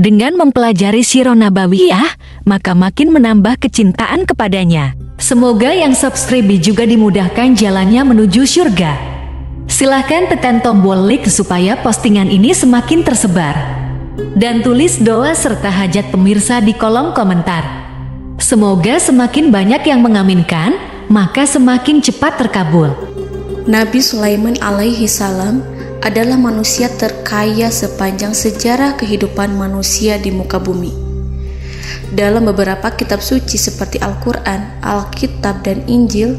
Dengan mempelajari Sirah Nabawiyah, maka makin menambah kecintaan kepadanya. Semoga yang subscribe juga dimudahkan jalannya menuju surga. Silahkan tekan tombol like supaya postingan ini semakin tersebar. Dan tulis doa serta hajat pemirsa di kolom komentar. Semoga semakin banyak yang mengaminkan, maka semakin cepat terkabul. Nabi Sulaiman alaihi salam adalah manusia terkaya sepanjang sejarah kehidupan manusia di muka bumi. Dalam beberapa kitab suci seperti Al-Quran, Alkitab, dan Injil,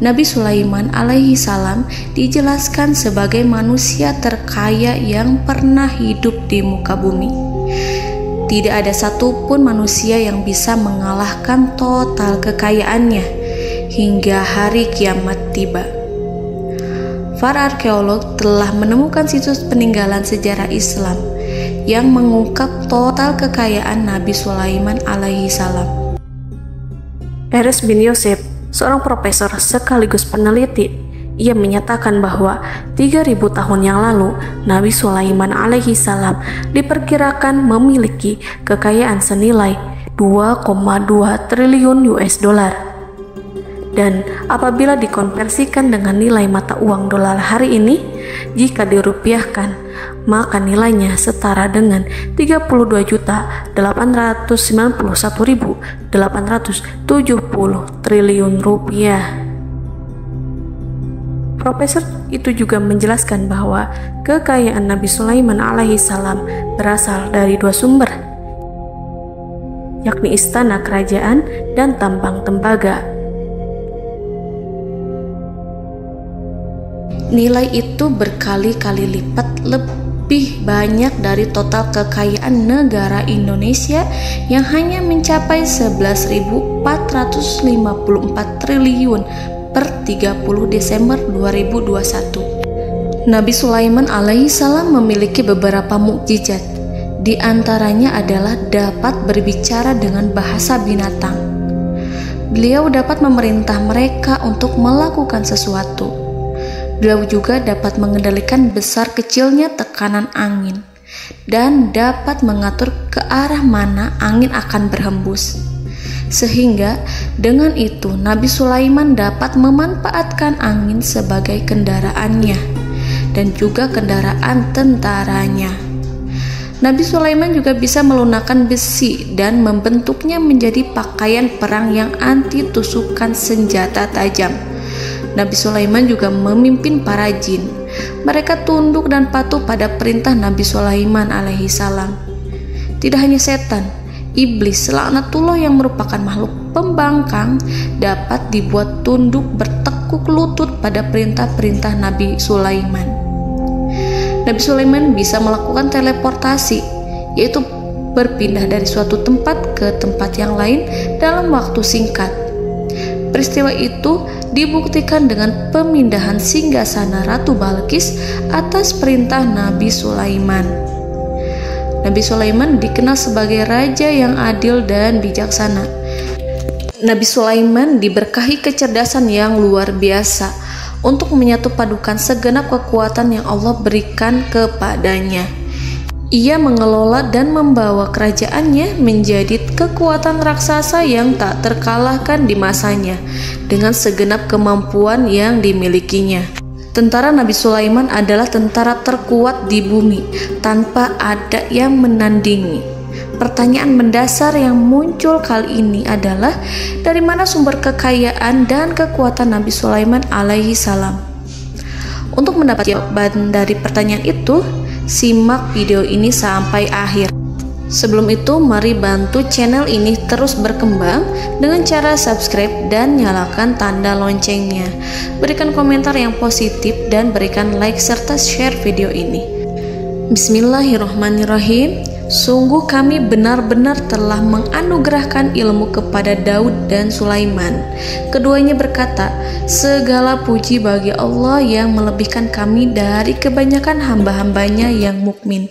Nabi Sulaiman alaihi salam dijelaskan sebagai manusia terkaya yang pernah hidup di muka bumi. Tidak ada satupun manusia yang bisa mengalahkan total kekayaannya hingga hari kiamat tiba. Para arkeolog telah menemukan situs peninggalan sejarah Islam yang mengungkap total kekayaan Nabi Sulaiman alaihi salam. Erez bin Yosef, seorang profesor sekaligus peneliti, ia menyatakan bahwa 3.000 tahun yang lalu Nabi Sulaiman alaihi salam diperkirakan memiliki kekayaan senilai 2,2 triliun US dollar. Dan apabila dikonversikan dengan nilai mata uang dolar hari ini, jika dirupiahkan, maka nilainya setara dengan 32.891.870 triliun rupiah. Profesor itu juga menjelaskan bahwa kekayaan Nabi Sulaiman alaihi salam berasal dari dua sumber, yakni istana kerajaan dan tambang tembaga. Nilai itu berkali-kali lipat lebih banyak dari total kekayaan negara Indonesia yang hanya mencapai 11.454 triliun per 30 Desember 2021. Nabi Sulaiman alaihi salam memiliki beberapa mukjizat. Di antaranya adalah dapat berbicara dengan bahasa binatang. Beliau dapat memerintah mereka untuk melakukan sesuatu. Beliau juga dapat mengendalikan besar kecilnya tekanan angin dan dapat mengatur ke arah mana angin akan berhembus. Sehingga dengan itu Nabi Sulaiman dapat memanfaatkan angin sebagai kendaraannya dan juga kendaraan tentaranya. Nabi Sulaiman juga bisa melunakkan besi dan membentuknya menjadi pakaian perang yang anti tusukan senjata tajam. Nabi Sulaiman juga memimpin para jin. Mereka tunduk dan patuh pada perintah Nabi Sulaiman alaihi salam. Tidak hanya setan, iblis laknatullah yang merupakan makhluk pembangkang dapat dibuat tunduk bertekuk lutut pada perintah-perintah Nabi Sulaiman. Nabi Sulaiman bisa melakukan teleportasi, yaitu berpindah dari suatu tempat ke tempat yang lain dalam waktu singkat. Peristiwa itu dibuktikan dengan pemindahan singgasana Ratu Balqis atas perintah Nabi Sulaiman. Nabi Sulaiman dikenal sebagai raja yang adil dan bijaksana. Nabi Sulaiman diberkahi kecerdasan yang luar biasa untuk menyatu padukan segenap kekuatan yang Allah berikan kepadanya. Ia mengelola dan membawa kerajaannya menjadi kekuatan raksasa yang tak terkalahkan di masanya dengan segenap kemampuan yang dimilikinya. Tentara Nabi Sulaiman adalah tentara terkuat di bumi tanpa ada yang menandingi. Pertanyaan mendasar yang muncul kali ini adalah dari mana sumber kekayaan dan kekuatan Nabi Sulaiman alaihi salam? Untuk mendapat jawaban dari pertanyaan itu, simak video ini sampai akhir. Sebelum itu, mari bantu channel ini terus berkembang dengan cara subscribe dan nyalakan tanda loncengnya. Berikan komentar yang positif dan berikan like serta share video ini. Bismillahirrahmanirrahim. Sungguh kami benar-benar telah menganugerahkan ilmu kepada Daud dan Sulaiman. Keduanya berkata, segala puji bagi Allah yang melebihkan kami dari kebanyakan hamba-hambanya yang mukmin.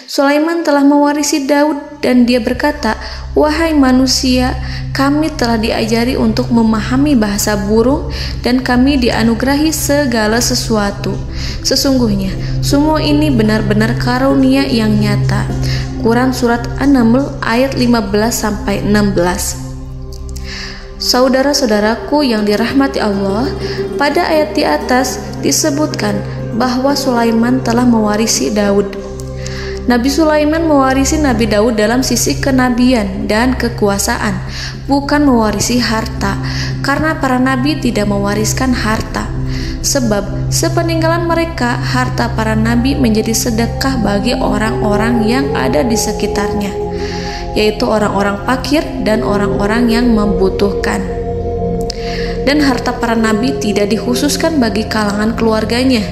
Sulaiman telah mewarisi Daud dan dia berkata, wahai manusia, kami telah diajari untuk memahami bahasa burung dan kami dianugerahi segala sesuatu. Sesungguhnya semua ini benar-benar karunia yang nyata. Quran Surat An-Naml ayat 15-16. Saudara-saudaraku yang dirahmati Allah, pada ayat di atas disebutkan bahwa Sulaiman telah mewarisi Daud. Nabi Sulaiman mewarisi Nabi Daud dalam sisi kenabian dan kekuasaan, bukan mewarisi harta, karena para nabi tidak mewariskan harta. Sebab sepeninggalan mereka, harta para nabi menjadi sedekah bagi orang-orang yang ada di sekitarnya, yaitu orang-orang fakir dan orang-orang yang membutuhkan. Dan harta para nabi tidak dikhususkan bagi kalangan keluarganya.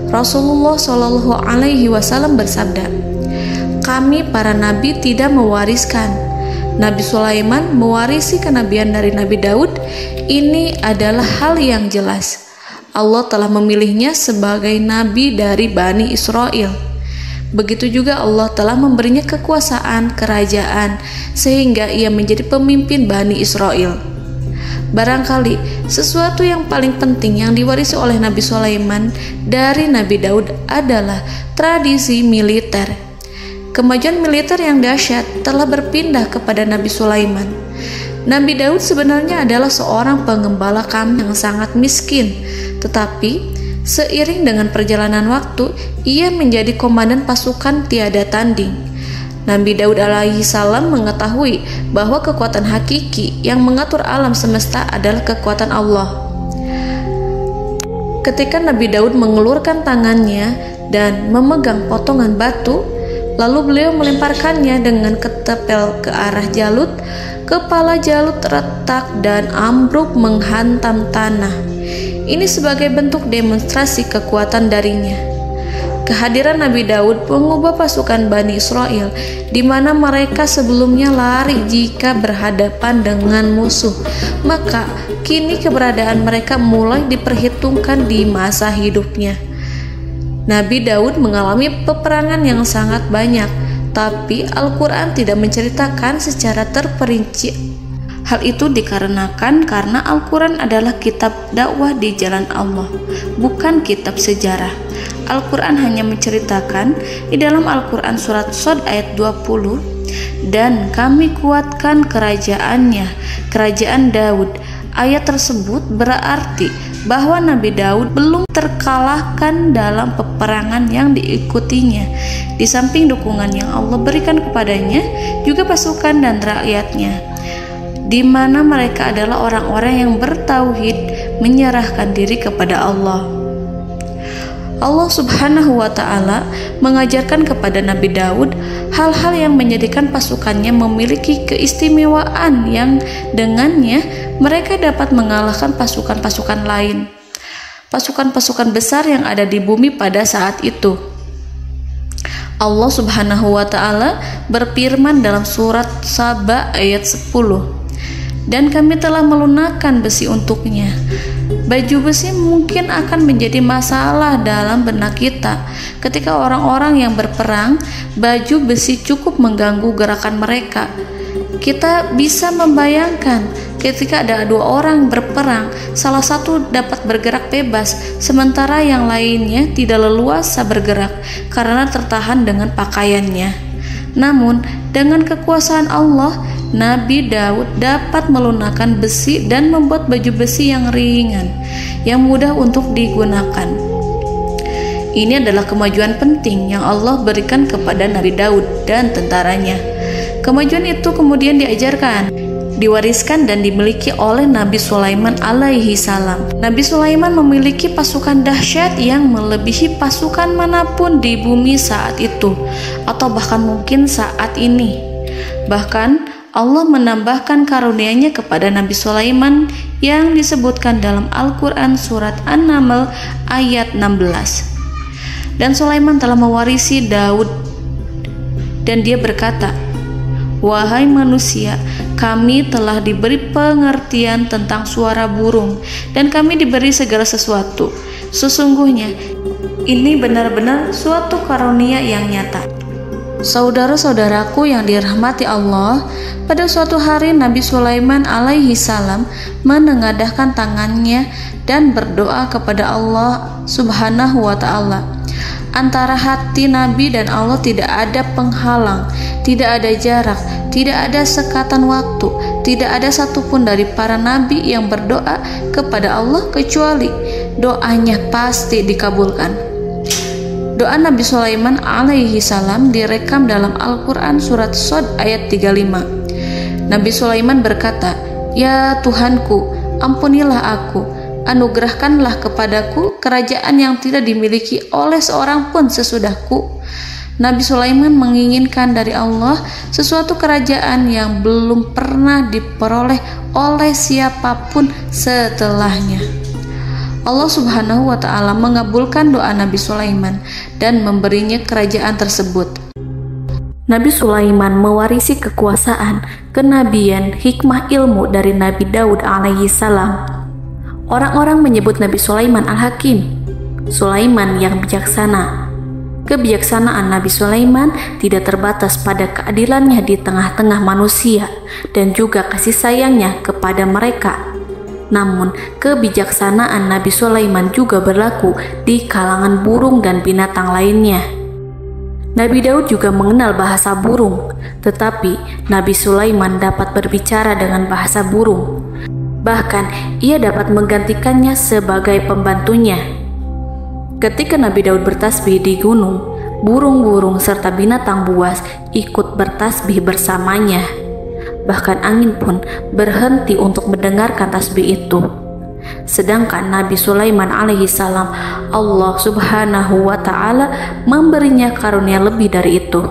Rasulullah Shallallahu Alaihi Wasallam bersabda, "Kami para nabi tidak mewariskan." Nabi Sulaiman mewarisi kenabian dari Nabi Daud. Ini adalah hal yang jelas. Allah telah memilihnya sebagai nabi dari Bani Israel. Begitu juga Allah telah memberinya kekuasaan kerajaan sehingga ia menjadi pemimpin Bani Israel. Barangkali sesuatu yang paling penting yang diwarisi oleh Nabi Sulaiman dari Nabi Daud adalah tradisi militer. Kemajuan militer yang dahsyat telah berpindah kepada Nabi Sulaiman. Nabi Daud sebenarnya adalah seorang pengembala kambing yang sangat miskin, tetapi seiring dengan perjalanan waktu, ia menjadi komandan pasukan tiada tanding. Nabi Daud alaihi salam mengetahui bahwa kekuatan hakiki yang mengatur alam semesta adalah kekuatan Allah. Ketika Nabi Daud mengelurkan tangannya dan memegang potongan batu, lalu beliau melemparkannya dengan ketepel ke arah Jalut, kepala Jalut retak dan ambruk menghantam tanah. Ini sebagai bentuk demonstrasi kekuatan darinya. Kehadiran Nabi Daud mengubah pasukan Bani Israel, di mana mereka sebelumnya lari jika berhadapan dengan musuh. Maka kini keberadaan mereka mulai diperhitungkan di masa hidupnya. Nabi Daud mengalami peperangan yang sangat banyak, tapi Al-Quran tidak menceritakan secara terperinci. Hal itu dikarenakan karena Al-Quran adalah kitab dakwah di jalan Allah, bukan kitab sejarah. Al-Quran hanya menceritakan di dalam Al-Quran surat Shad ayat 20, "Dan kami kuatkan kerajaannya, kerajaan Daud." Ayat tersebut berarti bahwa Nabi Daud belum terkalahkan dalam peperangan yang diikutinya. Di samping dukungan yang Allah berikan kepadanya, juga pasukan dan rakyatnya, di mana mereka adalah orang-orang yang bertauhid, menyerahkan diri kepada Allah. Allah Subhanahu wa Ta'ala mengajarkan kepada Nabi Daud hal-hal yang menjadikan pasukannya memiliki keistimewaan yang dengannya mereka dapat mengalahkan pasukan-pasukan lain, pasukan-pasukan besar yang ada di bumi pada saat itu. Allah Subhanahu wa Ta'ala berfirman dalam surat Saba ayat 10, "Dan kami telah melunakkan besi untuknya." Baju besi mungkin akan menjadi masalah dalam benak kita. Ketika orang-orang yang berperang, baju besi cukup mengganggu gerakan mereka. Kita bisa membayangkan ketika ada dua orang berperang, salah satu dapat bergerak bebas, sementara yang lainnya tidak leluasa bergerak karena tertahan dengan pakaiannya. Namun, dengan kekuasaan Allah, Nabi Daud dapat melunakkan besi dan membuat baju besi yang ringan, yang mudah untuk digunakan. Ini adalah kemajuan penting yang Allah berikan kepada Nabi Daud dan tentaranya. Kemajuan itu kemudian diajarkan, diwariskan dan dimiliki oleh Nabi Sulaiman alaihi salam. Nabi Sulaiman memiliki pasukan dahsyat yang melebihi pasukan manapun di bumi saat itu, atau bahkan mungkin saat ini. Bahkan Allah menambahkan karunia-Nya kepada Nabi Sulaiman yang disebutkan dalam Al-Quran surat An-Naml ayat 16. Dan Sulaiman telah mewarisi Daud, dan dia berkata, "Wahai manusia, kami telah diberi pengertian tentang suara burung, dan kami diberi segala sesuatu. Sesungguhnya ini benar-benar suatu karunia yang nyata." Saudara-saudaraku yang dirahmati Allah, pada suatu hari Nabi Sulaiman alaihi salam menengadahkan tangannya dan berdoa kepada Allah Subhanahu wa ta'ala. Antara hati Nabi dan Allah tidak ada penghalang, tidak ada jarak, tidak ada sekatan waktu, tidak ada satupun dari para nabi yang berdoa kepada Allah kecuali doanya pasti dikabulkan. Doa Nabi Sulaiman alaihi salam direkam dalam Al-Quran surat Shad ayat 35. Nabi Sulaiman berkata, "Ya Tuhanku, ampunilah aku, anugerahkanlah kepadaku kerajaan yang tidak dimiliki oleh seorang pun sesudahku." Nabi Sulaiman menginginkan dari Allah sesuatu kerajaan yang belum pernah diperoleh oleh siapapun setelahnya. Allah Subhanahu wa ta'ala mengabulkan doa Nabi Sulaiman dan memberinya kerajaan tersebut. Nabi Sulaiman mewarisi kekuasaan, kenabian, hikmah ilmu dari Nabi Daud alaihi salam. Orang-orang menyebut Nabi Sulaiman Al-Hakim, Sulaiman yang bijaksana. Kebijaksanaan Nabi Sulaiman tidak terbatas pada keadilannya di tengah-tengah manusia dan juga kasih sayangnya kepada mereka. Namun, kebijaksanaan Nabi Sulaiman juga berlaku di kalangan burung dan binatang lainnya. Nabi Daud juga mengenal bahasa burung, tetapi Nabi Sulaiman dapat berbicara dengan bahasa burung. Bahkan, ia dapat menggantikannya sebagai pembantunya. Ketika Nabi Daud bertasbih di gunung, burung-burung serta binatang buas ikut bertasbih bersamanya. Bahkan angin pun berhenti untuk mendengarkan tasbih itu. Sedangkan Nabi Sulaiman alaihi salam, Allah Subhanahu wa ta'ala memberinya karunia lebih dari itu,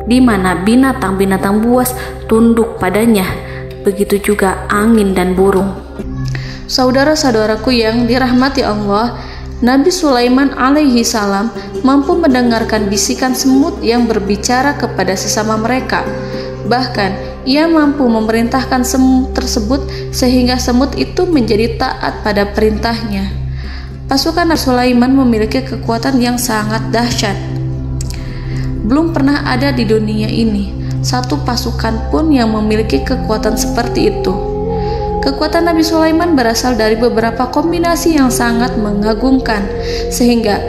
di mana binatang-binatang buas tunduk padanya, begitu juga angin dan burung. Saudara-saudaraku yang dirahmati Allah, Nabi Sulaiman alaihi salam mampu mendengarkan bisikan semut yang berbicara kepada sesama mereka. Bahkan ia mampu memerintahkan semut tersebut sehingga semut itu menjadi taat pada perintahnya. Pasukan Nabi Sulaiman memiliki kekuatan yang sangat dahsyat. Belum pernah ada di dunia ini satu pasukan pun yang memiliki kekuatan seperti itu. Kekuatan Nabi Sulaiman berasal dari beberapa kombinasi yang sangat mengagumkan, sehingga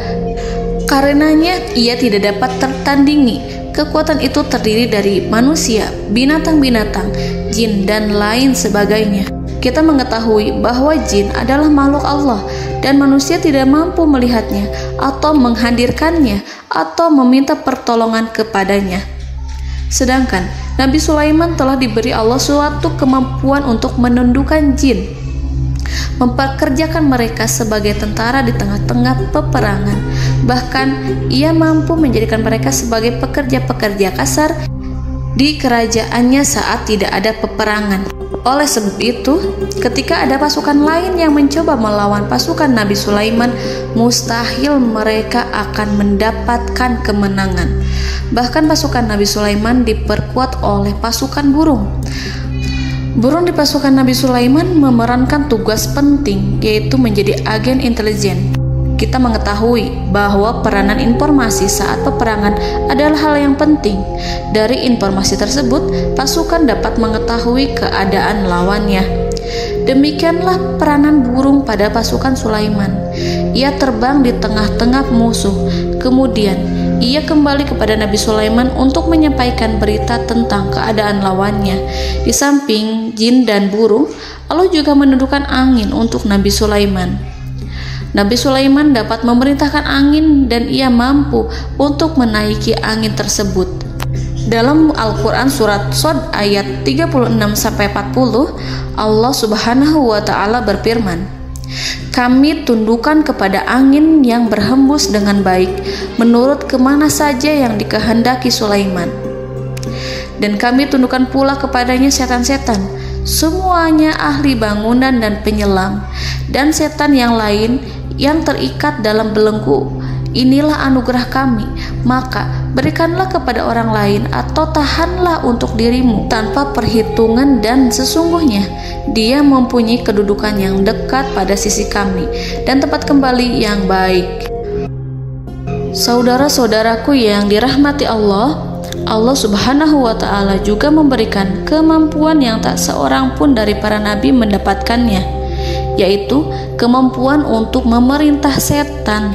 karenanya ia tidak dapat tertandingi. Kekuatan itu terdiri dari manusia, binatang-binatang, jin, dan lain sebagainya. Kita mengetahui bahwa jin adalah makhluk Allah dan manusia tidak mampu melihatnya atau menghadirkannya atau meminta pertolongan kepadanya. Sedangkan Nabi Sulaiman telah diberi Allah suatu kemampuan untuk menundukkan jin, memperkerjakan mereka sebagai tentara di tengah-tengah peperangan. Bahkan ia mampu menjadikan mereka sebagai pekerja-pekerja kasar di kerajaannya saat tidak ada peperangan. Oleh sebab itu, ketika ada pasukan lain yang mencoba melawan pasukan Nabi Sulaiman, mustahil mereka akan mendapatkan kemenangan. Bahkan pasukan Nabi Sulaiman diperkuat oleh pasukan burung. Burung di pasukan Nabi Sulaiman memerankan tugas penting, yaitu menjadi agen intelijen. Kita mengetahui bahwa peranan informasi saat peperangan adalah hal yang penting. Dari informasi tersebut, pasukan dapat mengetahui keadaan lawannya. Demikianlah peranan burung pada pasukan Sulaiman. Ia terbang di tengah-tengah musuh. Kemudian, ia kembali kepada Nabi Sulaiman untuk menyampaikan berita tentang keadaan lawannya. Di samping jin dan burung, Allah juga menundukkan angin untuk Nabi Sulaiman. Nabi Sulaiman dapat memerintahkan angin dan ia mampu untuk menaiki angin tersebut. Dalam Al-Quran surat Shad ayat 36-40, Allah Subhanahu wa ta'ala berfirman, "Kami tundukkan kepada angin yang berhembus dengan baik menurut kemana saja yang dikehendaki Sulaiman. Dan kami tundukkan pula kepadanya setan-setan, semuanya ahli bangunan dan penyelam, dan setan yang lain yang terikat dalam belenggu. Inilah anugerah kami, maka berikanlah kepada orang lain atau tahanlah untuk dirimu tanpa perhitungan, dan sesungguhnya dia mempunyai kedudukan yang dekat pada sisi kami dan tempat kembali yang baik." Saudara-saudaraku yang dirahmati Allah, Allah Subhanahu wa Ta'ala juga memberikan kemampuan yang tak seorang pun dari para nabi mendapatkannya, yaitu kemampuan untuk memerintah setan.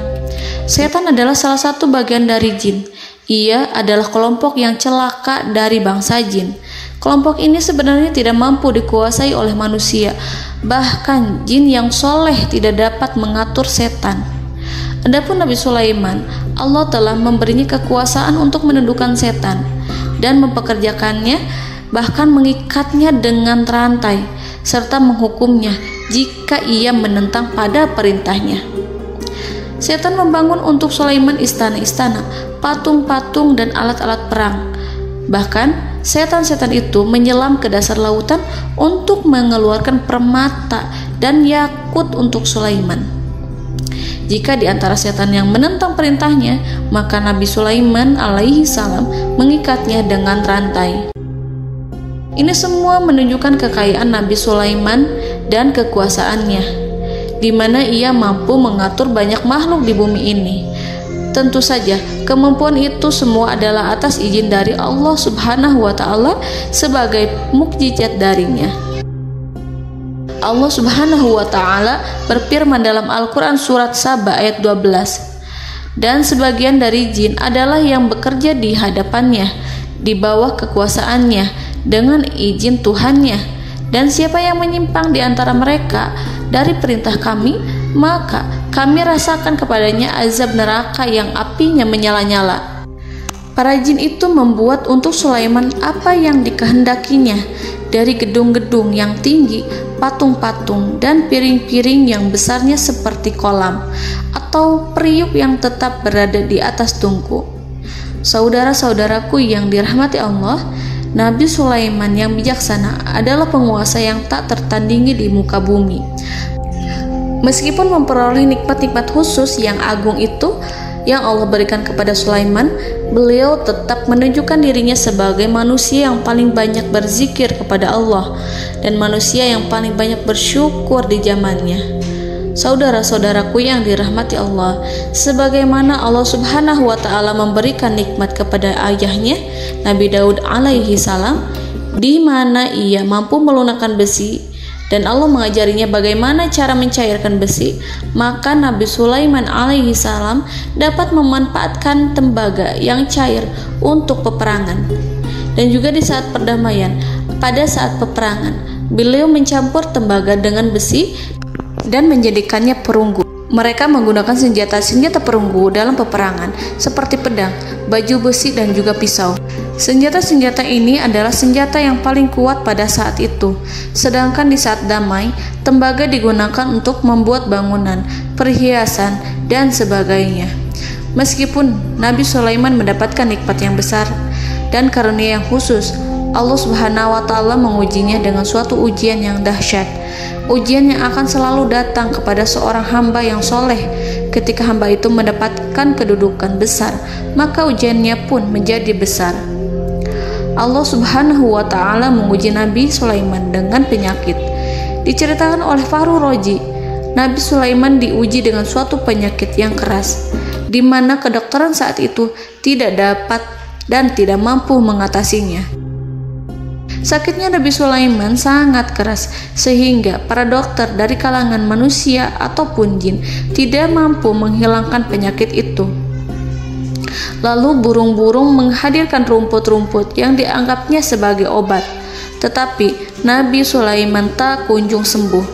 Setan adalah salah satu bagian dari jin. Ia adalah kelompok yang celaka dari bangsa jin. Kelompok ini sebenarnya tidak mampu dikuasai oleh manusia. Bahkan jin yang soleh tidak dapat mengatur setan. Adapun Nabi Sulaiman, Allah telah memberinya kekuasaan untuk menundukkan setan dan mempekerjakannya, bahkan mengikatnya dengan rantai serta menghukumnya jika ia menentang pada perintahnya. Setan membangun untuk Sulaiman istana-istana, patung-patung dan alat-alat perang. Bahkan setan-setan itu menyelam ke dasar lautan untuk mengeluarkan permata dan yakut untuk Sulaiman. Jika di antara setan yang menentang perintahnya, maka Nabi Sulaiman alaihi salam mengikatnya dengan rantai. Ini semua menunjukkan kekayaan Nabi Sulaiman dan kekuasaannya, di mana ia mampu mengatur banyak makhluk di bumi ini. Tentu saja, kemampuan itu semua adalah atas izin dari Allah Subhanahu wa Ta'ala sebagai mukjizat darinya. Allah Subhanahu wa Ta'ala berfirman dalam Al-Quran surat Saba ayat 12, dan sebagian dari jin adalah yang bekerja di hadapannya di bawah kekuasaannya dengan izin Tuhannya, dan siapa yang menyimpang di antara mereka dari perintah kami, maka kami rasakan kepadanya azab neraka yang apinya menyala-nyala. Para jin itu membuat untuk Sulaiman apa yang dikehendakinya, dari gedung-gedung yang tinggi, patung-patung, dan piring-piring yang besarnya seperti kolam, atau periuk yang tetap berada di atas tungku. Saudara-saudaraku yang dirahmati Allah, Nabi Sulaiman yang bijaksana adalah penguasa yang tak tertandingi di muka bumi. Meskipun memperoleh nikmat-nikmat khusus yang agung itu yang Allah berikan kepada Sulaiman, beliau tetap menunjukkan dirinya sebagai manusia yang paling banyak berzikir kepada Allah dan manusia yang paling banyak bersyukur di zamannya. Saudara-saudaraku yang dirahmati Allah, sebagaimana Allah Subhanahu wa Ta'ala memberikan nikmat kepada ayahnya Nabi Daud alaihi salam, di mana ia mampu melunakkan besi, dan Allah mengajarinya bagaimana cara mencairkan besi, maka Nabi Sulaiman alaihi salam dapat memanfaatkan tembaga yang cair untuk peperangan. Dan juga di saat perdamaian, pada saat peperangan, beliau mencampur tembaga dengan besi dan menjadikannya perunggu. Mereka menggunakan senjata-senjata perunggu dalam peperangan seperti pedang, baju besi, dan juga pisau. Senjata-senjata ini adalah senjata yang paling kuat pada saat itu. Sedangkan di saat damai, tembaga digunakan untuk membuat bangunan, perhiasan, dan sebagainya. Meskipun Nabi Sulaiman mendapatkan nikmat yang besar dan karunia yang khusus, Allah Subhanahu wa Ta'ala mengujinya dengan suatu ujian yang dahsyat. Ujian yang akan selalu datang kepada seorang hamba yang soleh. Ketika hamba itu mendapatkan kedudukan besar, maka ujiannya pun menjadi besar. Allah Subhanahu wa Ta'ala menguji Nabi Sulaiman dengan penyakit. Diceritakan oleh Fahru Roji, Nabi Sulaiman diuji dengan suatu penyakit yang keras, di mana kedokteran saat itu tidak dapat dan tidak mampu mengatasinya. Sakitnya Nabi Sulaiman sangat keras sehingga para dokter dari kalangan manusia ataupun jin tidak mampu menghilangkan penyakit itu. Lalu burung-burung menghadirkan rumput-rumput yang dianggapnya sebagai obat, tetapi Nabi Sulaiman tak kunjung sembuh.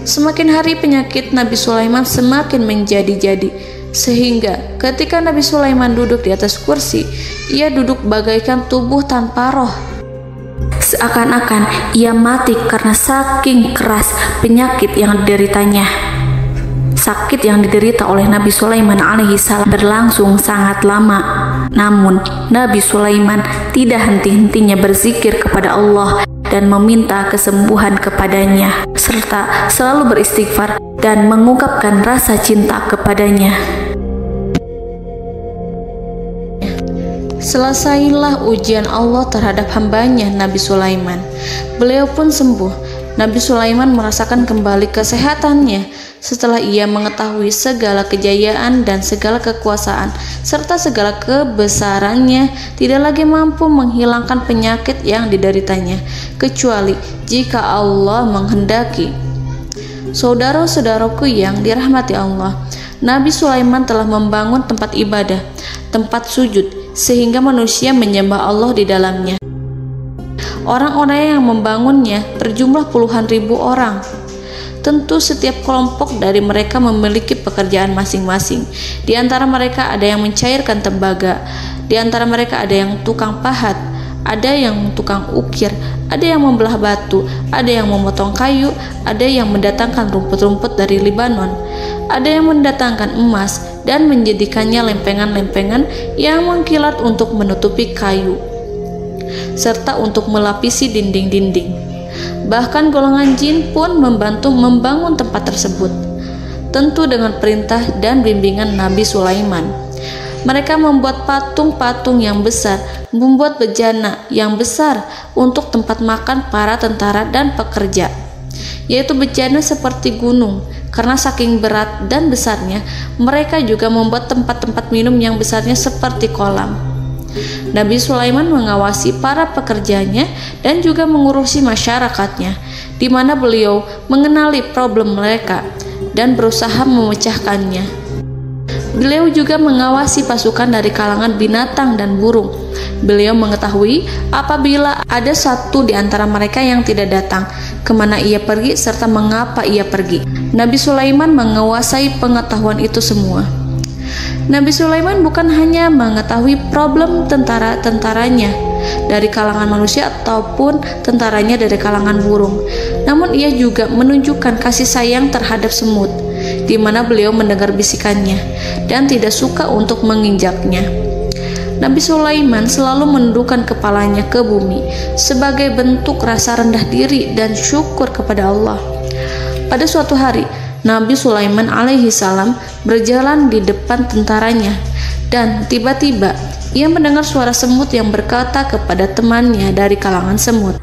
Semakin hari penyakit Nabi Sulaiman semakin menjadi-jadi, sehingga ketika Nabi Sulaiman duduk di atas kursi, ia duduk bagaikan tubuh tanpa roh. Seakan-akan ia mati karena saking keras penyakit yang dideritanya. Sakit yang diderita oleh Nabi Sulaiman alaihi salam berlangsung sangat lama. Namun Nabi Sulaiman tidak henti-hentinya berzikir kepada Allah dan meminta kesembuhan kepadanya, serta selalu beristighfar dan mengungkapkan rasa cinta kepadanya. Selesailah ujian Allah terhadap hambanya Nabi Sulaiman. Beliau pun sembuh Nabi Sulaiman merasakan kembali kesehatannya setelah ia mengetahui segala kejayaan dan segala kekuasaan serta segala kebesarannya tidak lagi mampu menghilangkan penyakit yang dideritanya kecuali jika Allah menghendaki. Saudara-saudaraku yang dirahmati Allah, Nabi Sulaiman telah membangun tempat ibadah, tempat sujud, sehingga manusia menyembah Allah di dalamnya. Orang-orang yang membangunnya berjumlah puluhan ribu orang. Tentu setiap kelompok dari mereka memiliki pekerjaan masing-masing. Di antara mereka ada yang mencairkan tembaga, di antara mereka ada yang tukang pahat, ada yang tukang ukir, ada yang membelah batu, ada yang memotong kayu, ada yang mendatangkan rumput-rumput dari Libanon, ada yang mendatangkan emas dan menjadikannya lempengan-lempengan yang mengkilat untuk menutupi kayu serta untuk melapisi dinding-dinding. Bahkan golongan jin pun membantu membangun tempat tersebut, tentu dengan perintah dan bimbingan Nabi Sulaiman. Mereka membuat patung-patung yang besar, membuat bejana yang besar untuk tempat makan para tentara dan pekerja, yaitu bejana seperti gunung. Karena saking berat dan besarnya, mereka juga membuat tempat-tempat minum yang besarnya seperti kolam. Nabi Sulaiman mengawasi para pekerjanya dan juga mengurusi masyarakatnya, di mana beliau mengenali problem mereka dan berusaha memecahkannya. Beliau juga mengawasi pasukan dari kalangan binatang dan burung. Beliau mengetahui apabila ada satu di antara mereka yang tidak datang, kemana ia pergi serta mengapa ia pergi. Nabi Sulaiman menguasai pengetahuan itu semua. Nabi Sulaiman bukan hanya mengetahui problem tentara-tentaranya dari kalangan manusia ataupun tentaranya dari kalangan burung, namun ia juga menunjukkan kasih sayang terhadap semut, di mana beliau mendengar bisikannya dan tidak suka untuk menginjaknya. Nabi Sulaiman selalu menundukkan kepalanya ke bumi sebagai bentuk rasa rendah diri dan syukur kepada Allah. Pada suatu hari, Nabi Sulaiman alaihi salam berjalan di depan tentaranya dan tiba-tiba ia mendengar suara semut yang berkata kepada temannya dari kalangan semut.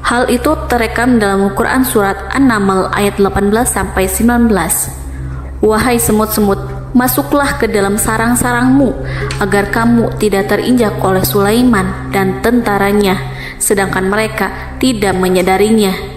Hal itu terekam dalam Al-Quran surat An-Naml ayat 18-19. Wahai semut-semut, masuklah ke dalam sarang-sarangmu agar kamu tidak terinjak oleh Sulaiman dan tentaranya, sedangkan mereka tidak menyadarinya.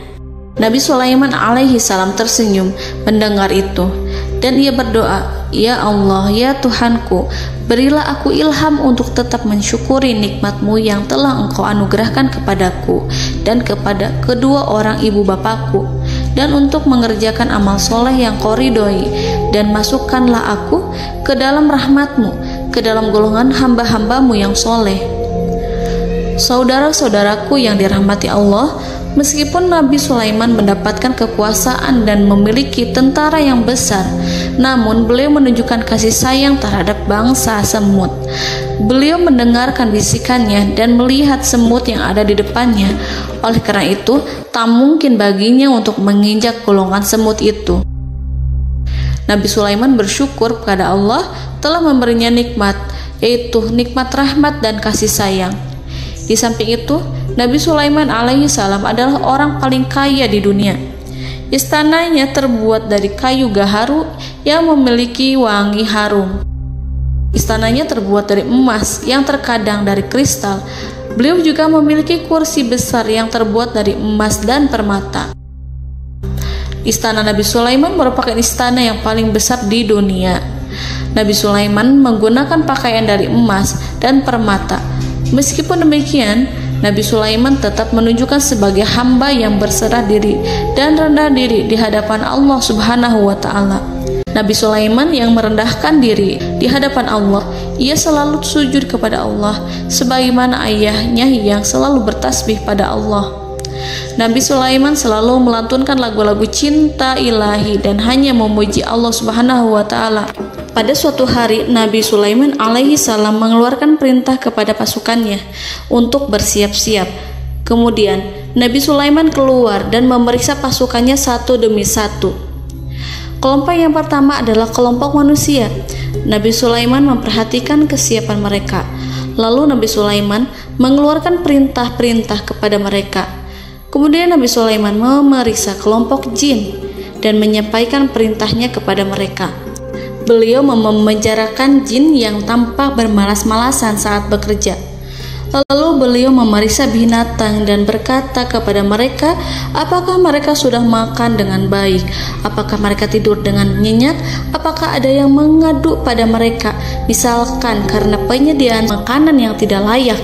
Nabi Sulaiman alaihi salam tersenyum mendengar itu dan ia berdoa, "Ya Allah, ya Tuhanku, berilah aku ilham untuk tetap mensyukuri nikmat-Mu yang telah Engkau anugerahkan kepadaku dan kepada kedua orang ibu bapakku, dan untuk mengerjakan amal soleh yang Kau ridhoi, dan masukkanlah aku ke dalam rahmat-Mu, ke dalam golongan hamba-hamba-Mu yang soleh." Saudara-saudaraku yang dirahmati Allah, meskipun Nabi Sulaiman mendapatkan kekuasaan dan memiliki tentara yang besar, namun beliau menunjukkan kasih sayang terhadap bangsa semut. Beliau mendengarkan bisikannya dan melihat semut yang ada di depannya. Oleh karena itu, tak mungkin baginya untuk menginjak golongan semut itu. Nabi Sulaiman bersyukur kepada Allah telah memberinya nikmat, yaitu nikmat rahmat dan kasih sayang. Di samping itu, Nabi Sulaiman alaihi salam adalah orang paling kaya di dunia. Istananya terbuat dari kayu gaharu yang memiliki wangi harum. Istananya terbuat dari emas yang terkadang dari kristal. Beliau juga memiliki kursi besar yang terbuat dari emas dan permata. Istana Nabi Sulaiman merupakan istana yang paling besar di dunia. Nabi Sulaiman menggunakan pakaian dari emas dan permata. Meskipun demikian, Nabi Sulaiman tetap menunjukkan sebagai hamba yang berserah diri dan rendah diri di hadapan Allah Subhanahu wa Ta'ala. Nabi Sulaiman yang merendahkan diri di hadapan Allah, ia selalu sujud kepada Allah, sebagaimana ayahnya yang selalu bertasbih pada Allah. Nabi Sulaiman selalu melantunkan lagu-lagu cinta ilahi dan hanya memuji Allah Subhanahu wa Ta'ala. Pada suatu hari, Nabi Sulaiman alaihi salam mengeluarkan perintah kepada pasukannya untuk bersiap-siap. Kemudian, Nabi Sulaiman keluar dan memeriksa pasukannya satu demi satu. Kelompok yang pertama adalah kelompok manusia. Nabi Sulaiman memperhatikan kesiapan mereka. Lalu Nabi Sulaiman mengeluarkan perintah-perintah kepada mereka. Kemudian Nabi Sulaiman memeriksa kelompok jin dan menyampaikan perintahnya kepada mereka. Beliau memenjarakan jin yang tampak bermalas-malasan saat bekerja. Lalu beliau memeriksa binatang dan berkata kepada mereka, apakah mereka sudah makan dengan baik? Apakah mereka tidur dengan nyenyak? Apakah ada yang mengadu pada mereka, misalkan karena penyediaan makanan yang tidak layak?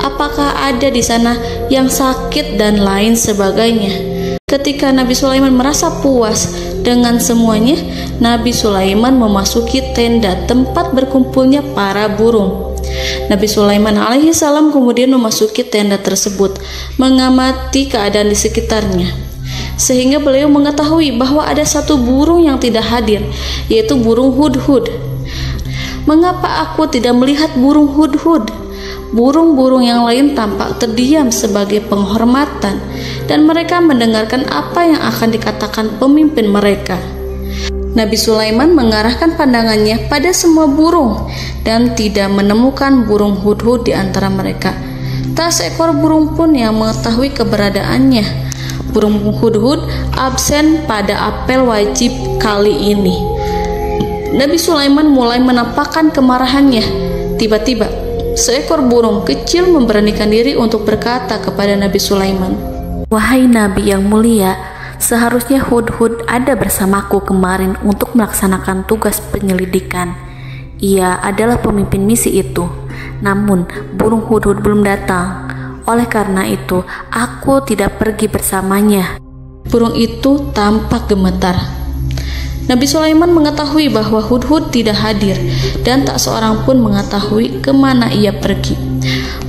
Apakah ada di sana yang sakit dan lain sebagainya? Ketika Nabi Sulaiman merasa puas dengan semuanya, Nabi Sulaiman memasuki tenda tempat berkumpulnya para burung. Nabi Sulaiman alaihi salam kemudian memasuki tenda tersebut, mengamati keadaan di sekitarnya, sehingga beliau mengetahui bahwa ada satu burung yang tidak hadir, yaitu burung hudhud. Mengapa aku tidak melihat burung hudhud? Burung-burung yang lain tampak terdiam sebagai penghormatan, dan mereka mendengarkan apa yang akan dikatakan pemimpin mereka. Nabi Sulaiman mengarahkan pandangannya pada semua burung dan tidak menemukan burung hudhud di antara mereka. Tak seekor burung pun yang mengetahui keberadaannya. Burung hudhud absen pada apel wajib kali ini. Nabi Sulaiman mulai menampakkan kemarahannya. Tiba-tiba, seekor burung kecil memberanikan diri untuk berkata kepada Nabi Sulaiman, "Wahai Nabi yang mulia, seharusnya hudhud ada bersamaku kemarin untuk melaksanakan tugas penyelidikan. Ia adalah pemimpin misi itu. Namun, burung hudhud belum datang. Oleh karena itu, aku tidak pergi bersamanya." Burung itu tampak gemetar. Nabi Sulaiman mengetahui bahwa hudhud tidak hadir dan tak seorang pun mengetahui kemana ia pergi.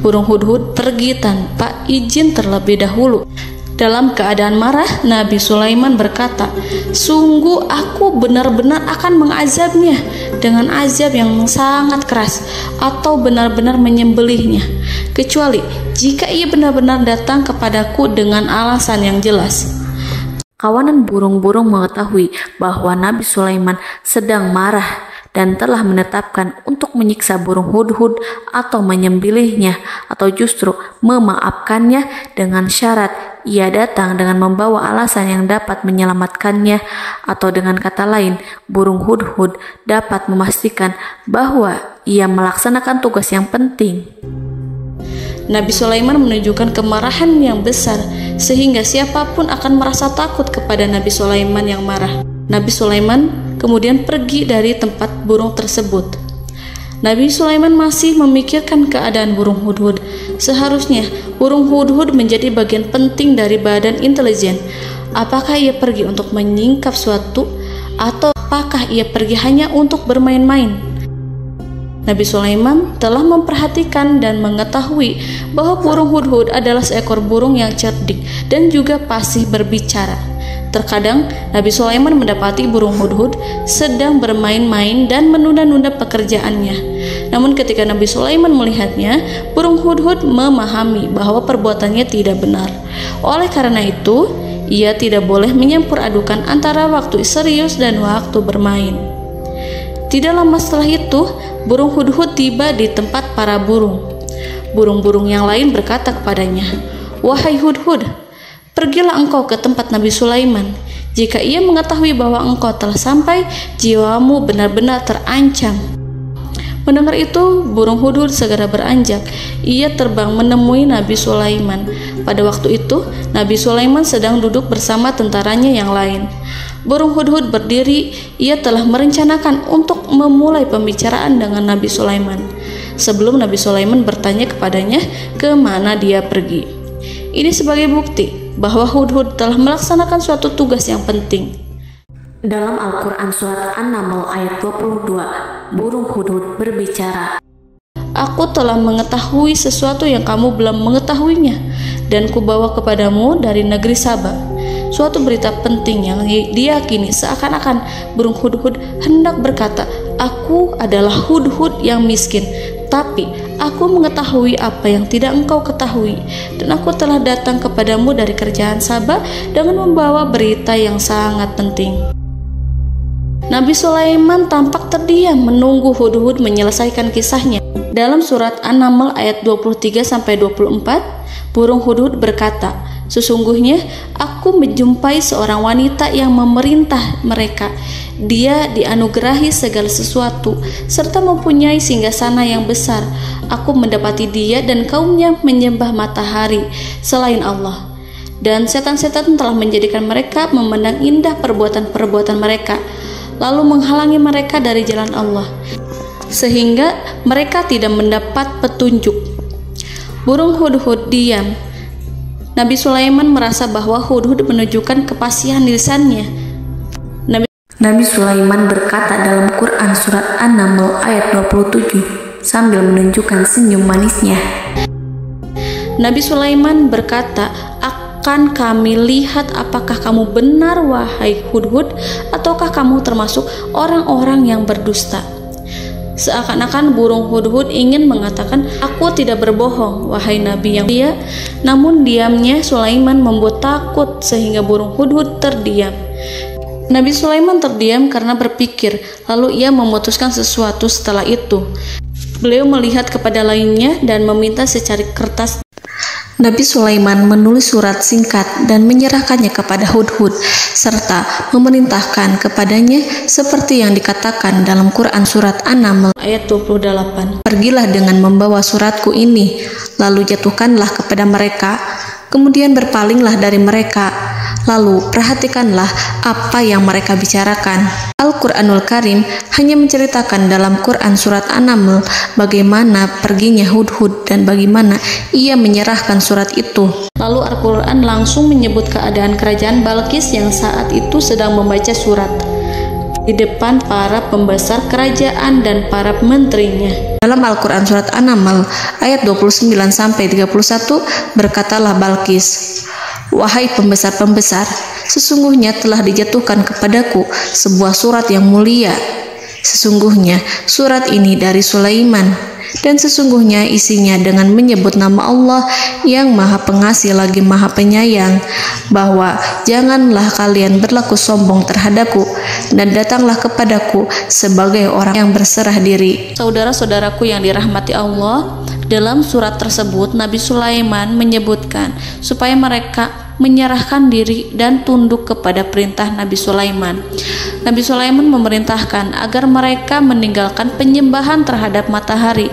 Burung hudhud pergi tanpa izin terlebih dahulu. Dalam keadaan marah, Nabi Sulaiman berkata, "Sungguh aku benar-benar akan mengazabnya dengan azab yang sangat keras atau benar-benar menyembelihnya, kecuali jika ia benar-benar datang kepadaku dengan alasan yang jelas." Kawanan burung-burung mengetahui bahwa Nabi Sulaiman sedang marah dan telah menetapkan untuk menyiksa burung hudhud atau menyembelihnya atau justru memaafkannya dengan syarat ia datang dengan membawa alasan yang dapat menyelamatkannya, atau dengan kata lain, burung hudhud dapat memastikan bahwa ia melaksanakan tugas yang penting. Nabi Sulaiman menunjukkan kemarahan yang besar sehingga siapapun akan merasa takut kepada Nabi Sulaiman yang marah. Nabi Sulaiman kemudian pergi dari tempat burung tersebut. Nabi Sulaiman masih memikirkan keadaan burung hudhud. Seharusnya burung hudhud menjadi bagian penting dari badan intelijen. Apakah ia pergi untuk menyingkap suatu, atau apakah ia pergi hanya untuk bermain-main? Nabi Sulaiman telah memperhatikan dan mengetahui bahwa burung hudhud adalah seekor burung yang cerdik dan juga fasih berbicara. Terkadang Nabi Sulaiman mendapati burung hudhud sedang bermain-main dan menunda-nunda pekerjaannya. Namun ketika Nabi Sulaiman melihatnya, burung hudhud memahami bahwa perbuatannya tidak benar. Oleh karena itu, ia tidak boleh menyampur adukan antara waktu serius dan waktu bermain. Tidak lama setelah itu, burung hudhud tiba di tempat para burung. Burung-burung yang lain berkata kepadanya, "Wahai hudhud, pergilah engkau ke tempat Nabi Sulaiman. Jika ia mengetahui bahwa engkau telah sampai, jiwamu benar-benar terancam." Mendengar itu, burung hudhud segera beranjak. Ia terbang menemui Nabi Sulaiman. Pada waktu itu, Nabi Sulaiman sedang duduk bersama tentaranya yang lain. Burung hudhud berdiri. Ia telah merencanakan untuk memulai pembicaraan dengan Nabi Sulaiman sebelum Nabi Sulaiman bertanya kepadanya kemana dia pergi. Ini sebagai bukti bahwa hudhud telah melaksanakan suatu tugas yang penting. Dalam Al-Quran Surat An-Naml ayat 22, burung hudhud berbicara, "Aku telah mengetahui sesuatu yang kamu belum mengetahuinya, dan kubawa kepadamu dari negeri Saba suatu berita penting yang diyakini seakan-akan burung hudhud hendak berkata, 'Aku adalah hudhud yang miskin, tapi aku mengetahui apa yang tidak engkau ketahui, dan aku telah datang kepadamu dari kerajaan Saba dengan membawa berita yang sangat penting.'" Nabi Sulaiman tampak terdiam menunggu hudhud menyelesaikan kisahnya. Dalam surat An-Naml ayat 23-24, burung hudhud berkata, Sesungguhnya aku menjumpai seorang wanita yang memerintah mereka. Dia dianugerahi segala sesuatu serta mempunyai singgasana yang besar. Aku mendapati dia dan kaumnya menyembah matahari selain Allah. Dan setan-setan telah menjadikan mereka memandang indah perbuatan-perbuatan mereka, lalu menghalangi mereka dari jalan Allah, sehingga mereka tidak mendapat petunjuk. Burung hudhud diam. Nabi Sulaiman merasa bahwa hudhud menunjukkan kepasihan lisannya. Nabi Sulaiman berkata dalam Quran surat An-Naml ayat 27 sambil menunjukkan senyum manisnya. Nabi Sulaiman berkata, "Akan kami lihat apakah kamu benar wahai hudhud, ataukah kamu termasuk orang-orang yang berdusta." Seakan-akan burung hudhud ingin mengatakan, "Aku tidak berbohong, wahai Nabi yang mulia." Namun diamnya Sulaiman membuat takut sehingga burung hudhud terdiam. Nabi Sulaiman terdiam karena berpikir, lalu ia memutuskan sesuatu setelah itu. Beliau melihat kepada lainnya dan meminta secari kertas. Nabi Sulaiman menulis surat singkat dan menyerahkannya kepada hudhud serta memerintahkan kepadanya seperti yang dikatakan dalam Quran surat An-Naml ayat 28. "Pergilah dengan membawa suratku ini, lalu jatuhkanlah kepada mereka, kemudian berpalinglah dari mereka, lalu perhatikanlah apa yang mereka bicarakan." Al-Quranul Karim hanya menceritakan dalam Quran surat An-Naml bagaimana perginya hudhud dan bagaimana ia menyerahkan surat itu. Lalu Al-Quran langsung menyebut keadaan kerajaan Balqis yang saat itu sedang membaca surat di depan para pembesar kerajaan dan para menterinya. Dalam Al-Quran surat An-Naml ayat 29-31 berkatalah Balqis, "Wahai pembesar-pembesar, sesungguhnya telah dijatuhkan kepadaku sebuah surat yang mulia. Sesungguhnya surat ini dari Sulaiman, dan sesungguhnya isinya dengan menyebut nama Allah yang Maha Pengasih lagi Maha Penyayang, bahwa janganlah kalian berlaku sombong terhadapku, dan datanglah kepadaku sebagai orang yang berserah diri." Saudara-saudaraku yang dirahmati Allah, dalam surat tersebut Nabi Sulaiman menyebutkan supaya mereka menyerahkan diri dan tunduk kepada perintah Nabi Sulaiman. Nabi Sulaiman memerintahkan agar mereka meninggalkan penyembahan terhadap matahari.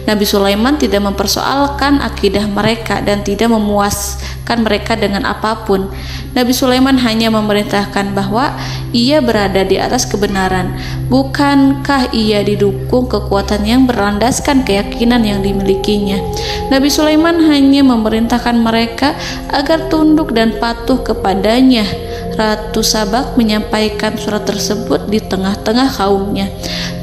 Nabi Sulaiman tidak mempersoalkan akidah mereka dan tidak memuaskan mereka dengan apapun. Nabi Sulaiman hanya memerintahkan bahwa ia berada di atas kebenaran. Bukankah ia didukung kekuatan yang berlandaskan keyakinan yang dimilikinya? Nabi Sulaiman hanya memerintahkan mereka agar tunduk dan patuh kepadanya. Ratu Sabak menyampaikan surat tersebut di tengah-tengah kaumnya.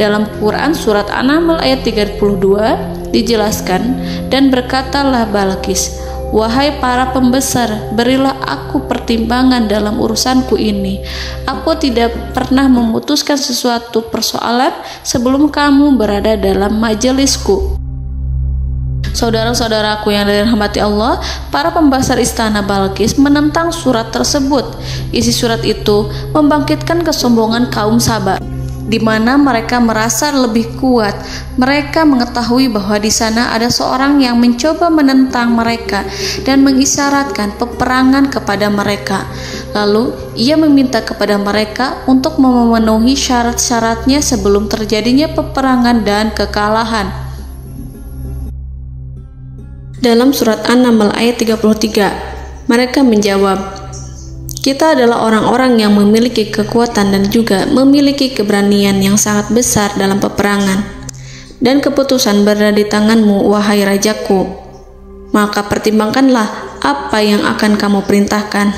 Dalam Quran surat An-Naml ayat 32 dijelaskan, "Dan berkatalah Balqis, wahai para pembesar, berilah aku pertimbangan dalam urusanku ini. Aku tidak pernah memutuskan sesuatu persoalan sebelum kamu berada dalam majelisku." Saudara-saudaraku yang dirahmati Allah, para pembesar istana Balqis menentang surat tersebut. Isi surat itu membangkitkan kesombongan kaum Sabak, di mana mereka merasa lebih kuat. Mereka mengetahui bahwa di sana ada seorang yang mencoba menentang mereka dan mengisyaratkan peperangan kepada mereka. Lalu ia meminta kepada mereka untuk memenuhi syarat-syaratnya sebelum terjadinya peperangan dan kekalahan. Dalam surat An-Naml ayat 33, mereka menjawab, "Kita adalah orang-orang yang memiliki kekuatan dan juga memiliki keberanian yang sangat besar dalam peperangan. Dan keputusan berada di tanganmu, wahai rajaku. Maka pertimbangkanlah apa yang akan kamu perintahkan."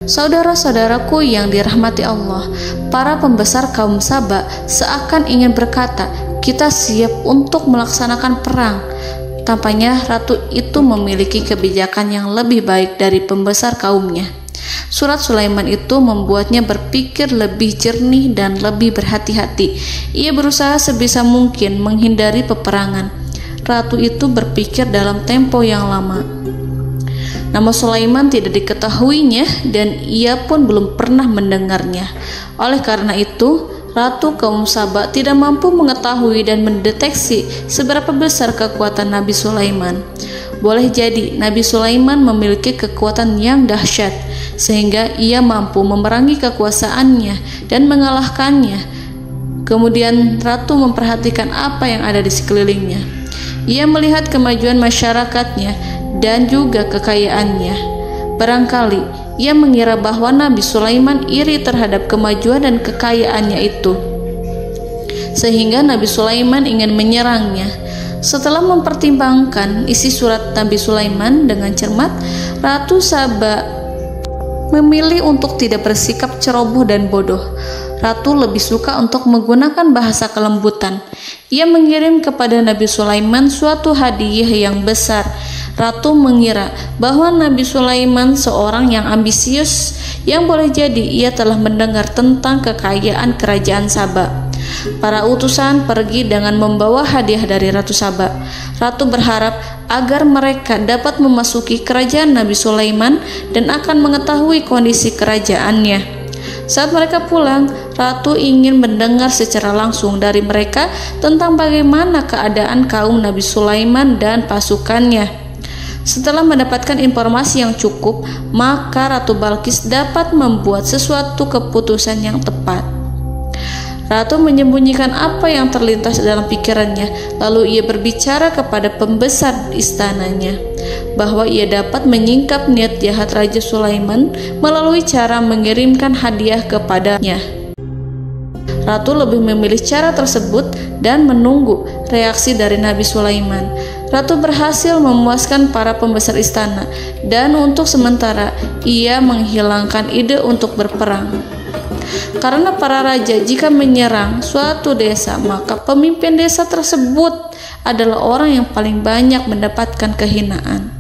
Saudara-saudaraku yang dirahmati Allah, para pembesar kaum Sabak seakan ingin berkata, "Kita siap untuk melaksanakan perang." Tampaknya ratu itu memiliki kebijakan yang lebih baik dari pembesar kaumnya. Surat Sulaiman itu membuatnya berpikir lebih jernih dan lebih berhati-hati. Ia berusaha sebisa mungkin menghindari peperangan. Ratu itu berpikir dalam tempo yang lama. Nama Sulaiman tidak diketahuinya dan ia pun belum pernah mendengarnya. Oleh karena itu, Ratu kaum Sabak tidak mampu mengetahui dan mendeteksi seberapa besar kekuatan Nabi Sulaiman. boleh jadi Nabi Sulaiman memiliki kekuatan yang dahsyat sehingga ia mampu memerangi kekuasaannya dan mengalahkannya. Kemudian ratu memperhatikan apa yang ada di sekelilingnya. Ia melihat kemajuan masyarakatnya dan juga kekayaannya. Barangkali ia mengira bahwa Nabi Sulaiman iri terhadap kemajuan dan kekayaannya itu, sehingga Nabi Sulaiman ingin menyerangnya. Setelah mempertimbangkan isi surat Nabi Sulaiman dengan cermat, Ratu Saba memilih untuk tidak bersikap ceroboh dan bodoh. Ratu lebih suka untuk menggunakan bahasa kelembutan. Ia mengirim kepada Nabi Sulaiman suatu hadiah yang besar. Ratu mengira bahwa Nabi Sulaiman seorang yang ambisius, yang boleh jadi ia telah mendengar tentang kekayaan kerajaan Saba. Para utusan pergi dengan membawa hadiah dari Ratu Saba. Ratu berharap agar mereka dapat memasuki kerajaan Nabi Sulaiman dan akan mengetahui kondisi kerajaannya. Saat mereka pulang, Ratu ingin mendengar secara langsung dari mereka tentang bagaimana keadaan kaum Nabi Sulaiman dan pasukannya. Setelah mendapatkan informasi yang cukup, maka Ratu Balqis dapat membuat sesuatu keputusan yang tepat. Ratu menyembunyikan apa yang terlintas dalam pikirannya, lalu ia berbicara kepada pembesar istananya bahwa ia dapat menyingkap niat jahat Raja Sulaiman melalui cara mengirimkan hadiah kepadanya. Ratu lebih memilih cara tersebut dan menunggu reaksi dari Nabi Sulaiman. Ratu berhasil memuaskan para pembesar istana, dan untuk sementara ia menghilangkan ide untuk berperang. Karena para raja jika menyerang suatu desa, maka pemimpin desa tersebut adalah orang yang paling banyak mendapatkan kehinaan.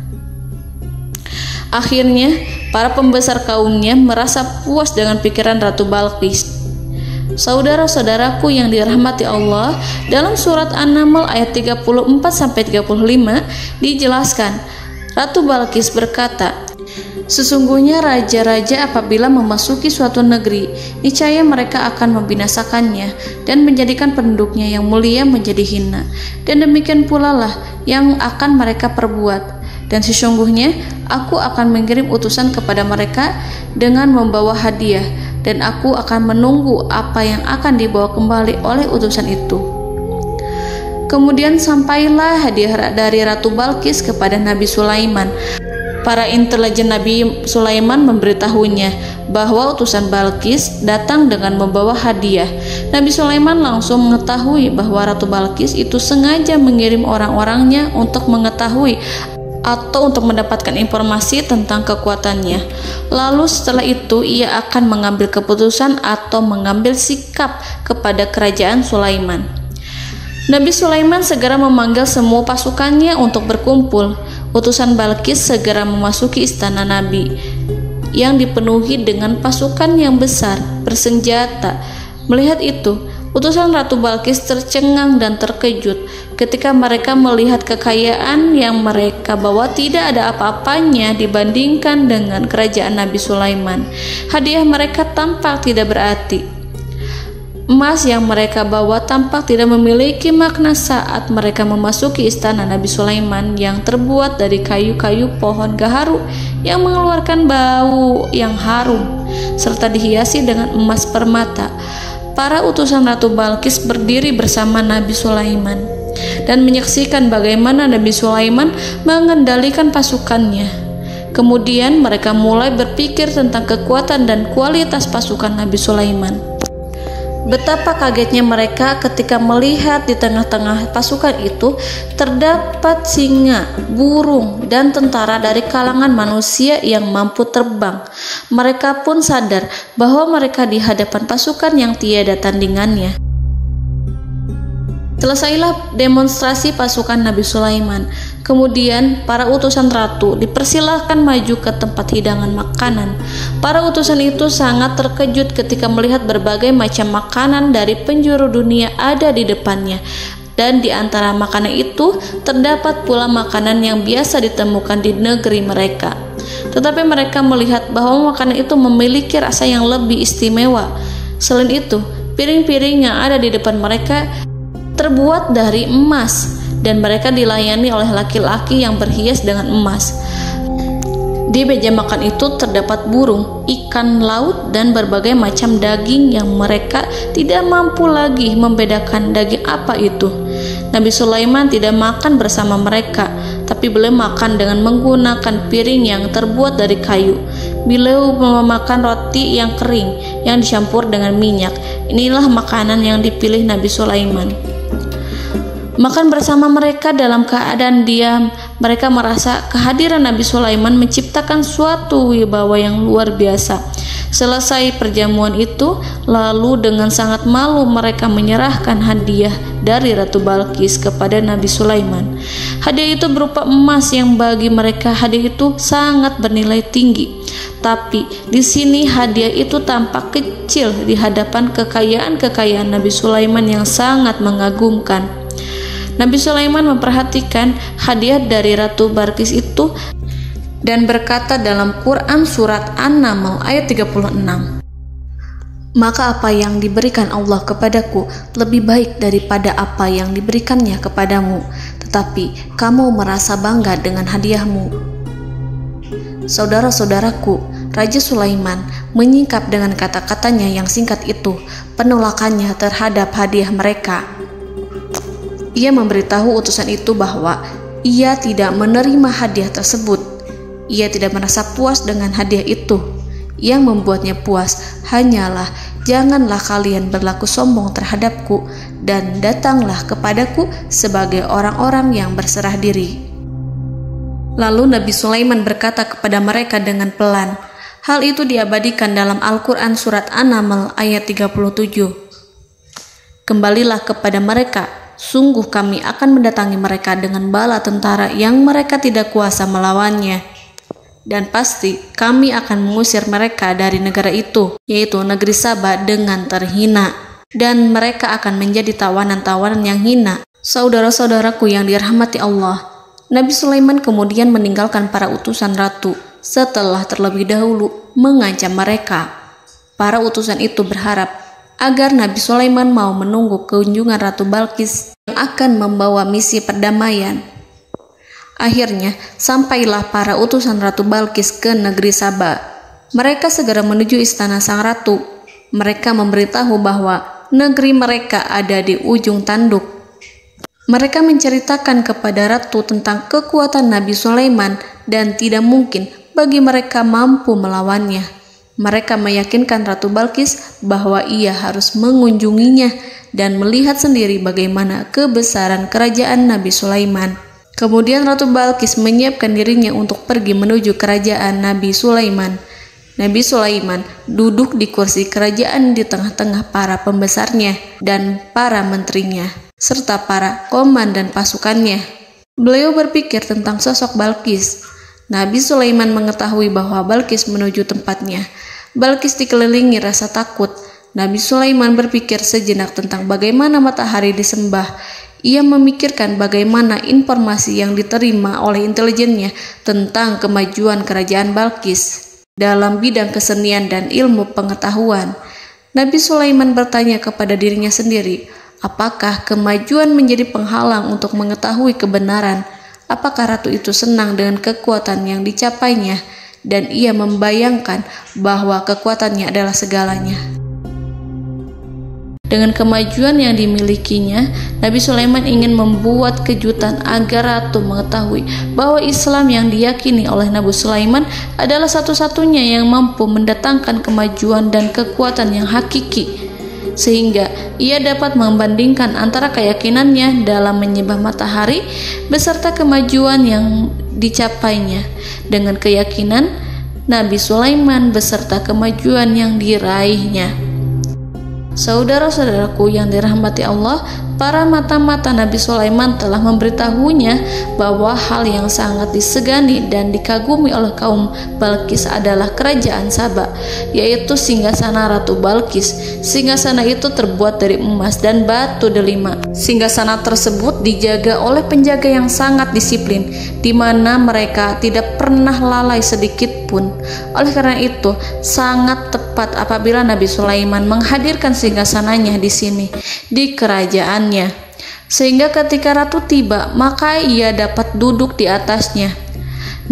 Akhirnya, para pembesar kaumnya merasa puas dengan pikiran Ratu Balqis. Saudara-saudaraku yang dirahmati Allah, dalam surat An-Naml ayat 34-35 dijelaskan, Ratu Balqis berkata, "Sesungguhnya raja-raja apabila memasuki suatu negeri, niscaya mereka akan membinasakannya dan menjadikan penduduknya yang mulia menjadi hina. Dan demikian pula lah yang akan mereka perbuat. Dan sesungguhnya aku akan mengirim utusan kepada mereka dengan membawa hadiah, dan aku akan menunggu apa yang akan dibawa kembali oleh utusan itu." Kemudian sampailah hadiah dari Ratu Balqis kepada Nabi Sulaiman. Para intelijen Nabi Sulaiman memberitahunya bahwa utusan Balqis datang dengan membawa hadiah. Nabi Sulaiman langsung mengetahui bahwa Ratu Balqis itu sengaja mengirim orang-orangnya untuk mengetahui atau untuk mendapatkan informasi tentang kekuatannya. Lalu setelah itu ia akan mengambil keputusan atau mengambil sikap kepada kerajaan Sulaiman. Nabi Sulaiman segera memanggil semua pasukannya untuk berkumpul. Utusan Balqis segera memasuki istana Nabi yang dipenuhi dengan pasukan yang besar bersenjata. Melihat itu, utusan Ratu Balqis tercengang dan terkejut ketika mereka melihat kekayaan yang mereka bawa tidak ada apa-apanya dibandingkan dengan kerajaan Nabi Sulaiman. Hadiah mereka tampak tidak berarti. Emas yang mereka bawa tampak tidak memiliki makna saat mereka memasuki istana Nabi Sulaiman yang terbuat dari kayu-kayu pohon gaharu yang mengeluarkan bau yang harum serta dihiasi dengan emas permata. Para utusan Ratu Balqis berdiri bersama Nabi Sulaiman dan menyaksikan bagaimana Nabi Sulaiman mengendalikan pasukannya. Kemudian mereka mulai berpikir tentang kekuatan dan kualitas pasukan Nabi Sulaiman. Betapa kagetnya mereka ketika melihat di tengah-tengah pasukan itu terdapat singa, burung, dan tentara dari kalangan manusia yang mampu terbang. Mereka pun sadar bahwa mereka di hadapan pasukan yang tiada tandingannya. Selesailah demonstrasi pasukan Nabi Sulaiman. Kemudian para utusan ratu dipersilahkan maju ke tempat hidangan makanan. Para utusan itu sangat terkejut ketika melihat berbagai macam makanan dari penjuru dunia ada di depannya. Dan di antara makanan itu terdapat pula makanan yang biasa ditemukan di negeri mereka. Tetapi mereka melihat bahwa makanan itu memiliki rasa yang lebih istimewa. Selain itu, piring-piring yang ada di depan mereka terbuat dari emas dan mereka dilayani oleh laki-laki yang berhias dengan emas. Di meja makan itu terdapat burung, ikan laut, dan berbagai macam daging yang mereka tidak mampu lagi membedakan daging apa itu. Nabi Sulaiman tidak makan bersama mereka, tapi beliau makan dengan menggunakan piring yang terbuat dari kayu. Beliau memakan roti yang kering yang dicampur dengan minyak. Inilah makanan yang dipilih Nabi Sulaiman. Makan bersama mereka dalam keadaan diam, mereka merasa kehadiran Nabi Sulaiman menciptakan suatu wibawa yang luar biasa. Selesai perjamuan itu, lalu dengan sangat malu mereka menyerahkan hadiah dari Ratu Balqis kepada Nabi Sulaiman. Hadiah itu berupa emas yang bagi mereka hadiah itu sangat bernilai tinggi. Tapi di sini hadiah itu tampak kecil di hadapan kekayaan Nabi Sulaiman yang sangat mengagumkan. Nabi Sulaiman memperhatikan hadiah dari Ratu Balqis itu dan berkata dalam Quran surat An-Naml ayat 36, "Maka apa yang diberikan Allah kepadaku lebih baik daripada apa yang diberikannya kepadamu, tetapi kamu merasa bangga dengan hadiahmu." Saudara-saudaraku, Raja Sulaiman menyingkap dengan kata-katanya yang singkat itu penolakannya terhadap hadiah mereka. Ia memberitahu utusan itu bahwa ia tidak menerima hadiah tersebut. Ia tidak merasa puas dengan hadiah itu. Yang membuatnya puas hanyalah, janganlah kalian berlaku sombong terhadapku dan datanglah kepadaku sebagai orang-orang yang berserah diri. Lalu Nabi Sulaiman berkata kepada mereka dengan pelan. Hal itu diabadikan dalam Al-Quran surat An-Naml ayat 37. "Kembalilah kepada mereka, sungguh kami akan mendatangi mereka dengan bala tentara yang mereka tidak kuasa melawannya. Dan pasti kami akan mengusir mereka dari negara itu, yaitu negeri Saba, dengan terhina. Dan mereka akan menjadi tawanan-tawanan yang hina." Saudara-saudaraku yang dirahmati Allah, Nabi Sulaiman kemudian meninggalkan para utusan ratu setelah terlebih dahulu mengancam mereka. Para utusan itu berharap agar Nabi Sulaiman mau menunggu kunjungan Ratu Balqis yang akan membawa misi perdamaian. Akhirnya, sampailah para utusan Ratu Balqis ke negeri Saba. Mereka segera menuju istana sang ratu. Mereka memberitahu bahwa negeri mereka ada di ujung tanduk. Mereka menceritakan kepada ratu tentang kekuatan Nabi Sulaiman dan tidak mungkin bagi mereka mampu melawannya. Mereka meyakinkan Ratu Balqis bahwa ia harus mengunjunginya dan melihat sendiri bagaimana kebesaran kerajaan Nabi Sulaiman. Kemudian Ratu Balqis menyiapkan dirinya untuk pergi menuju kerajaan Nabi Sulaiman. Nabi Sulaiman duduk di kursi kerajaan di tengah-tengah para pembesarnya dan para menterinya, serta para komandan pasukannya. Beliau berpikir tentang sosok Balqis. Nabi Sulaiman mengetahui bahwa Balqis menuju tempatnya. Balqis dikelilingi rasa takut. Nabi Sulaiman berpikir sejenak tentang bagaimana matahari disembah. Ia memikirkan bagaimana informasi yang diterima oleh intelijennya tentang kemajuan kerajaan Balqis dalam bidang kesenian dan ilmu pengetahuan. Nabi Sulaiman bertanya kepada dirinya sendiri, apakah kemajuan menjadi penghalang untuk mengetahui kebenaran? Apakah ratu itu senang dengan kekuatan yang dicapainya? Dan ia membayangkan bahwa kekuatannya adalah segalanya. Dengan kemajuan yang dimilikinya, Nabi Sulaiman ingin membuat kejutan agar ratu mengetahui bahwa Islam yang diyakini oleh Nabi Sulaiman adalah satu-satunya yang mampu mendatangkan kemajuan dan kekuatan yang hakiki, sehingga ia dapat membandingkan antara keyakinannya dalam menyembah matahari beserta kemajuan yang dicapainya dengan keyakinan Nabi Sulaiman beserta kemajuan yang diraihnya. Saudara-saudaraku yang dirahmati Allah, para mata-mata Nabi Sulaiman telah memberitahunya bahwa hal yang sangat disegani dan dikagumi oleh kaum Balqis adalah kerajaan Saba, yaitu singgasana Ratu Balqis. Singgasana itu terbuat dari emas dan batu delima. Singgasana tersebut dijaga oleh penjaga yang sangat disiplin, di mana mereka tidak pernah lalai sedikit pun. Oleh karena itu, sangat tepat apabila Nabi Sulaiman menghadirkan singgasananya di sini, di kerajaannya. sehingga ketika ratu tiba, maka ia dapat duduk di atasnya.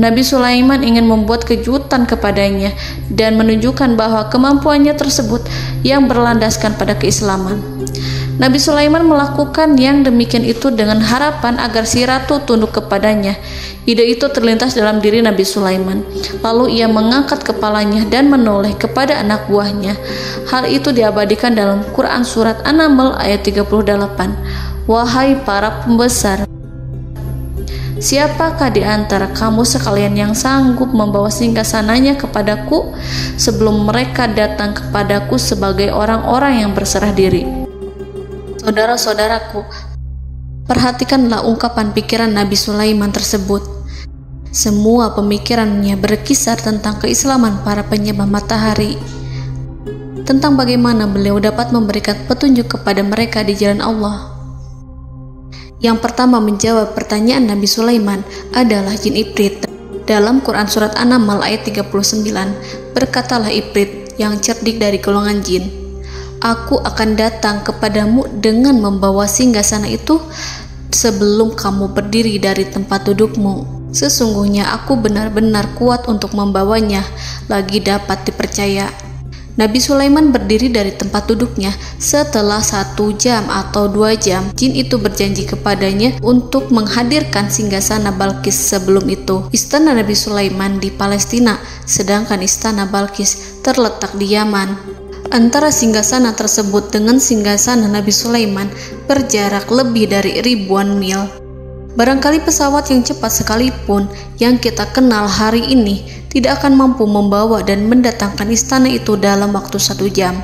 Nabi Sulaiman ingin membuat kejutan kepadanya dan menunjukkan bahwa kemampuannya tersebut yang berlandaskan pada keislaman. Nabi Sulaiman melakukan yang demikian itu dengan harapan agar si ratu tunduk kepadanya. Ide itu terlintas dalam diri Nabi Sulaiman. Lalu ia mengangkat kepalanya dan menoleh kepada anak buahnya. Hal itu diabadikan dalam Quran Surat An-Naml ayat 38. Wahai para pembesar, siapakah di antara kamu sekalian yang sanggup membawa singgasananya kepadaku sebelum mereka datang kepadaku sebagai orang-orang yang berserah diri? Saudara-saudaraku, perhatikanlah ungkapan pikiran Nabi Sulaiman tersebut. Semua pemikirannya berkisar tentang keislaman para penyembah matahari, tentang bagaimana beliau dapat memberikan petunjuk kepada mereka di jalan Allah. Yang pertama menjawab pertanyaan Nabi Sulaiman adalah jin Ifrit. Dalam Quran Surat An-Naml ayat 39, berkatalah Ifrit yang cerdik dari golongan jin, "Aku akan datang kepadamu dengan membawa singgasana itu sebelum kamu berdiri dari tempat dudukmu. Sesungguhnya aku benar-benar kuat untuk membawanya, lagi dapat dipercaya." Nabi Sulaiman berdiri dari tempat duduknya. Setelah 1 jam atau 2 jam, jin itu berjanji kepadanya untuk menghadirkan singgasana Balkis. Sebelum itu, istana Nabi Sulaiman di Palestina, sedangkan istana Balkis terletak di Yaman. Antara singgasana tersebut dengan singgasana Nabi Sulaiman berjarak lebih dari ribuan mil. Barangkali pesawat yang cepat sekalipun yang kita kenal hari ini tidak akan mampu membawa dan mendatangkan istana itu dalam waktu 1 jam.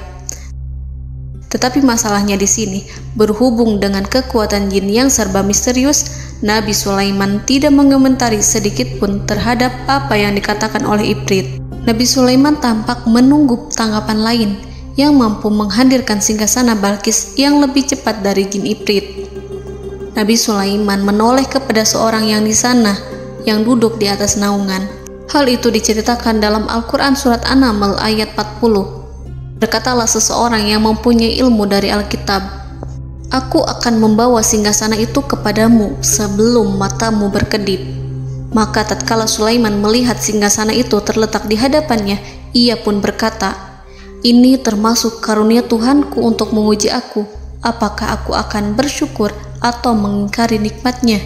Tetapi masalahnya di sini, berhubung dengan kekuatan jin yang serba misterius, Nabi Sulaiman tidak mengomentari sedikit pun terhadap apa yang dikatakan oleh Ifrit. Nabi Sulaiman tampak menunggu tanggapan lain yang mampu menghadirkan singgasana Balkis yang lebih cepat dari jin Ifrit. Nabi Sulaiman menoleh kepada seorang yang di sana, yang duduk di atas naungan. Hal itu diceritakan dalam Al-Quran Surat An-Naml ayat 40. Berkatalah seseorang yang mempunyai ilmu dari Alkitab, "Aku akan membawa singgasana itu kepadamu sebelum matamu berkedip." Maka tatkala Sulaiman melihat singgasana itu terletak di hadapannya, ia pun berkata, "Ini termasuk karunia Tuhanku untuk menguji aku. Apakah aku akan bersyukur atau mengingkari nikmatnya?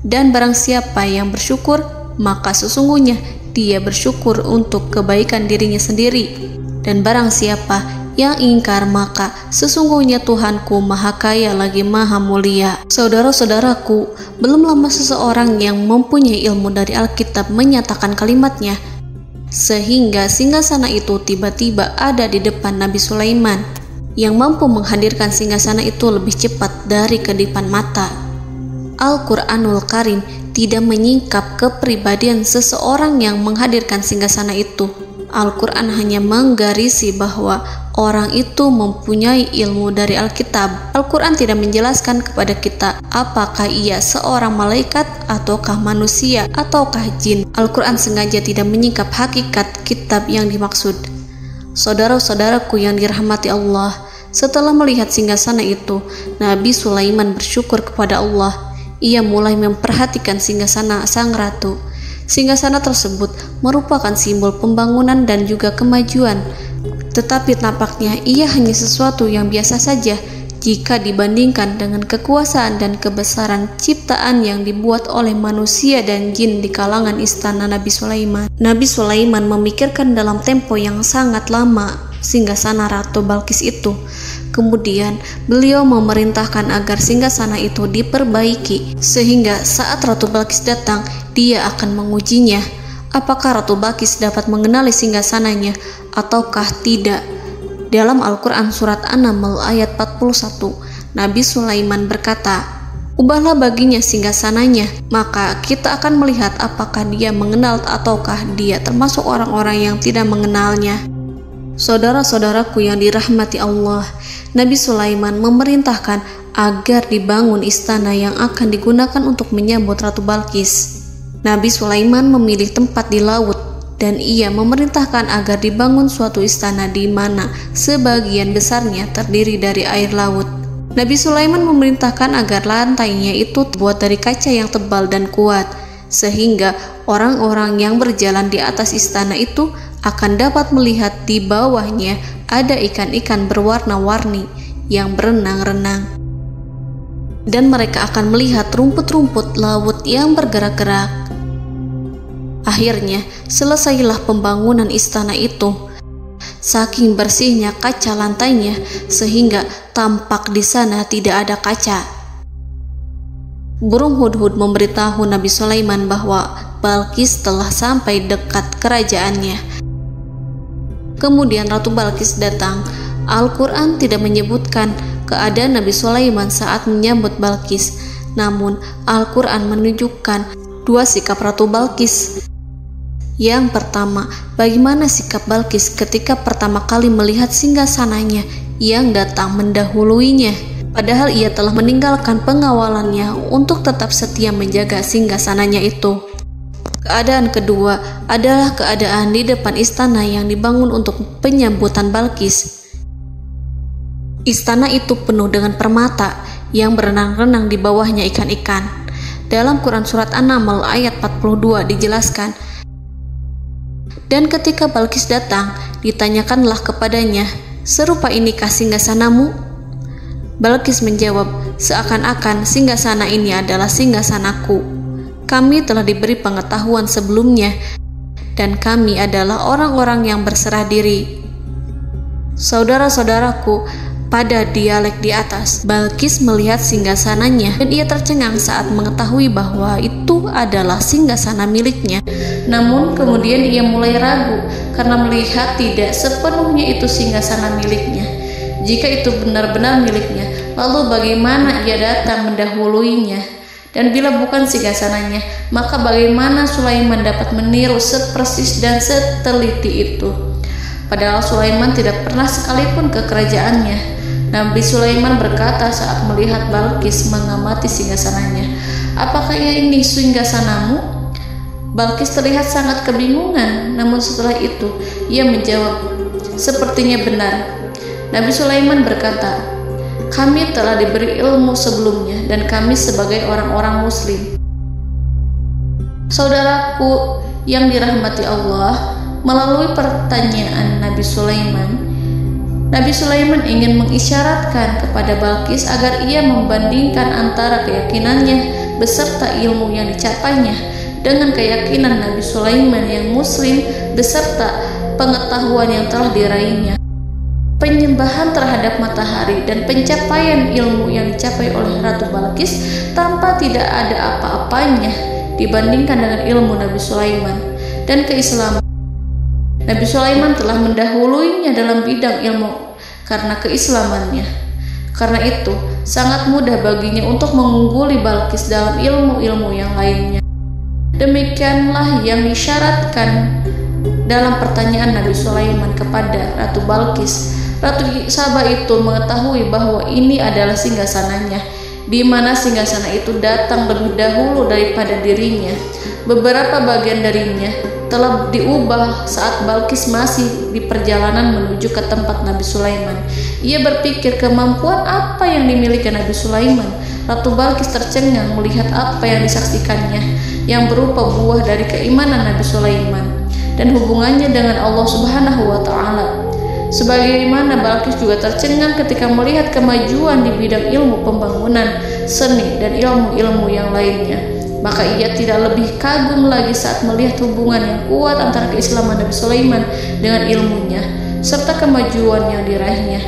Dan barang siapa yang bersyukur, maka sesungguhnya dia bersyukur untuk kebaikan dirinya sendiri. Dan barang siapa yang ingkar, maka sesungguhnya Tuhanku maha kaya lagi maha mulia." Saudara-saudaraku, belum lama seseorang yang mempunyai ilmu dari Alkitab menyatakan kalimatnya, sehingga singgasana itu tiba-tiba ada di depan Nabi Sulaiman, yang mampu menghadirkan singgasana itu lebih cepat dari kedipan mata. Al-Quranul Karim tidak menyingkap kepribadian seseorang yang menghadirkan singgasana itu. Al-Quran hanya menggarisi bahwa orang itu mempunyai ilmu dari Alkitab. Al-Quran tidak menjelaskan kepada kita apakah ia seorang malaikat ataukah manusia ataukah jin. Al-Quran sengaja tidak menyingkap hakikat kitab yang dimaksud. Saudara-saudaraku yang dirahmati Allah, setelah melihat singgasana itu, Nabi Sulaiman bersyukur kepada Allah. Ia mulai memperhatikan singgasana sang ratu. Singgasana tersebut merupakan simbol pembangunan dan juga kemajuan, tetapi tampaknya ia hanya sesuatu yang biasa saja jika dibandingkan dengan kekuasaan dan kebesaran ciptaan yang dibuat oleh manusia dan jin di kalangan istana Nabi Sulaiman. Nabi Sulaiman memikirkan dalam tempo yang sangat lama singgasana Ratu Balkis itu. Kemudian beliau memerintahkan agar singgasana itu diperbaiki, sehingga saat Ratu Balkis datang, dia akan mengujinya. Apakah Ratu Balkis dapat mengenali singgasananya ataukah tidak? Dalam Al-Quran Surat An-Naml ayat 41, Nabi Sulaiman berkata, "Ubahlah baginya singgasananya, maka kita akan melihat apakah dia mengenal ataukah dia termasuk orang-orang yang tidak mengenalnya." Saudara-saudaraku yang dirahmati Allah, Nabi Sulaiman memerintahkan agar dibangun istana yang akan digunakan untuk menyambut Ratu Balkis. Nabi Sulaiman memilih tempat di laut, dan ia memerintahkan agar dibangun suatu istana di mana sebagian besarnya terdiri dari air laut. Nabi Sulaiman memerintahkan agar lantainya itu terbuat dari kaca yang tebal dan kuat, sehingga orang-orang yang berjalan di atas istana itu akan dapat melihat di bawahnya ada ikan-ikan berwarna-warni yang berenang-renang. Dan mereka akan melihat rumput-rumput laut yang bergerak-gerak. Akhirnya, selesailah pembangunan istana itu. Saking bersihnya kaca lantainya, sehingga tampak di sana tidak ada kaca. Burung hudhud memberitahu Nabi Sulaiman bahwa Balqis telah sampai dekat kerajaannya. Kemudian Ratu Balqis datang. Al-Quran tidak menyebutkan keadaan Nabi Sulaiman saat menyambut Balqis, namun Al-Quran menunjukkan dua sikap Ratu Balqis. Yang pertama, bagaimana sikap Balqis ketika pertama kali melihat singgasananya yang datang mendahuluinya, padahal ia telah meninggalkan pengawalannya untuk tetap setia menjaga singgasananya itu. Keadaan kedua adalah keadaan di depan istana yang dibangun untuk penyambutan Balqis. Istana itu penuh dengan permata yang berenang-renang di bawahnya ikan-ikan. Dalam Quran Surat An-Naml ayat 42 dijelaskan, dan ketika Balqis datang, ditanyakanlah kepadanya, "Serupa inikah singgasanamu?" Balqis menjawab, "Seakan-akan singgasana ini adalah singgasanaku. Kami telah diberi pengetahuan sebelumnya, dan kami adalah orang-orang yang berserah diri." Saudara-saudaraku, pada dialek di atas, Balqis melihat singgasananya dan ia tercengang saat mengetahui bahwa itu adalah singgasana miliknya. Namun kemudian ia mulai ragu karena melihat tidak sepenuhnya itu singgasana miliknya. Jika itu benar-benar miliknya, lalu bagaimana ia datang mendahuluinya? Dan bila bukan singgasananya, maka bagaimana Sulaiman dapat meniru sepersis dan seteliti itu? Padahal Sulaiman tidak pernah sekalipun ke kerajaannya. Nabi Sulaiman berkata saat melihat Balqis mengamati singgasananya, "Apakah ini singgasanamu?" Balqis terlihat sangat kebingungan, namun setelah itu ia menjawab, "Sepertinya benar." Nabi Sulaiman berkata, "Kami telah diberi ilmu sebelumnya dan kami sebagai orang-orang muslim." Saudaraku yang dirahmati Allah, melalui pertanyaan Nabi Sulaiman ingin mengisyaratkan kepada Balqis agar ia membandingkan antara keyakinannya beserta ilmu yang dicapainya dengan keyakinan Nabi Sulaiman yang muslim beserta pengetahuan yang telah diraihnya. Penyembahan terhadap matahari dan pencapaian ilmu yang dicapai oleh Ratu Balqis tanpa tidak ada apa-apanya dibandingkan dengan ilmu Nabi Sulaiman dan keislaman. Nabi Sulaiman telah mendahuluinya dalam bidang ilmu karena keislamannya. Karena itu, sangat mudah baginya untuk mengungguli Balqis dalam ilmu-ilmu yang lainnya. Demikianlah yang disyaratkan dalam pertanyaan Nabi Sulaiman kepada Ratu Balqis. Ratu Saba itu mengetahui bahwa ini adalah singgasananya, di mana singgasana itu datang lebih dahulu daripada dirinya. Beberapa bagian darinya telah diubah saat Balqis masih di perjalanan menuju ke tempat Nabi Sulaiman. Ia berpikir kemampuan apa yang dimiliki Nabi Sulaiman. Ratu Balqis tercengang melihat apa yang disaksikannya, yang berupa buah dari keimanan Nabi Sulaiman dan hubungannya dengan Allah Subhanahu wa Ta'ala. Sebagaimana Balqis juga tercengang ketika melihat kemajuan di bidang ilmu pembangunan, seni, dan ilmu-ilmu yang lainnya. Maka ia tidak lebih kagum lagi saat melihat hubungan yang kuat antara keislaman Nabi Sulaiman dengan ilmunya serta kemajuan yang diraihnya.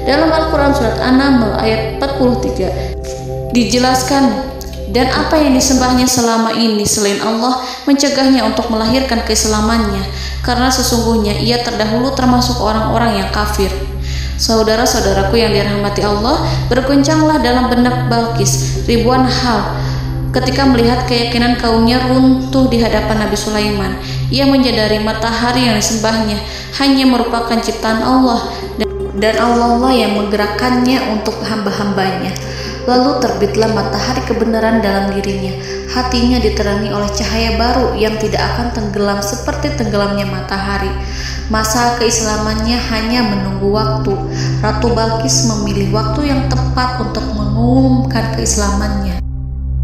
Dalam Al-Quran Surat An-Naml ayat 43 dijelaskan, dan apa yang disembahnya selama ini selain Allah mencegahnya untuk melahirkan keislamannya, karena sesungguhnya ia terdahulu termasuk orang-orang yang kafir. Saudara-saudaraku yang dirahmati Allah, berguncanglah dalam benak Balqis ribuan hal ketika melihat keyakinan kaumnya runtuh di hadapan Nabi Sulaiman. Ia menyadari matahari yang disembahnya hanya merupakan ciptaan Allah, dan Allah lah yang menggerakkannya untuk hamba-hambanya. Lalu terbitlah matahari kebenaran dalam dirinya. Hatinya diterangi oleh cahaya baru yang tidak akan tenggelam seperti tenggelamnya matahari. Masa keislamannya hanya menunggu waktu. Ratu Balqis memilih waktu yang tepat untuk mengumumkan keislamannya.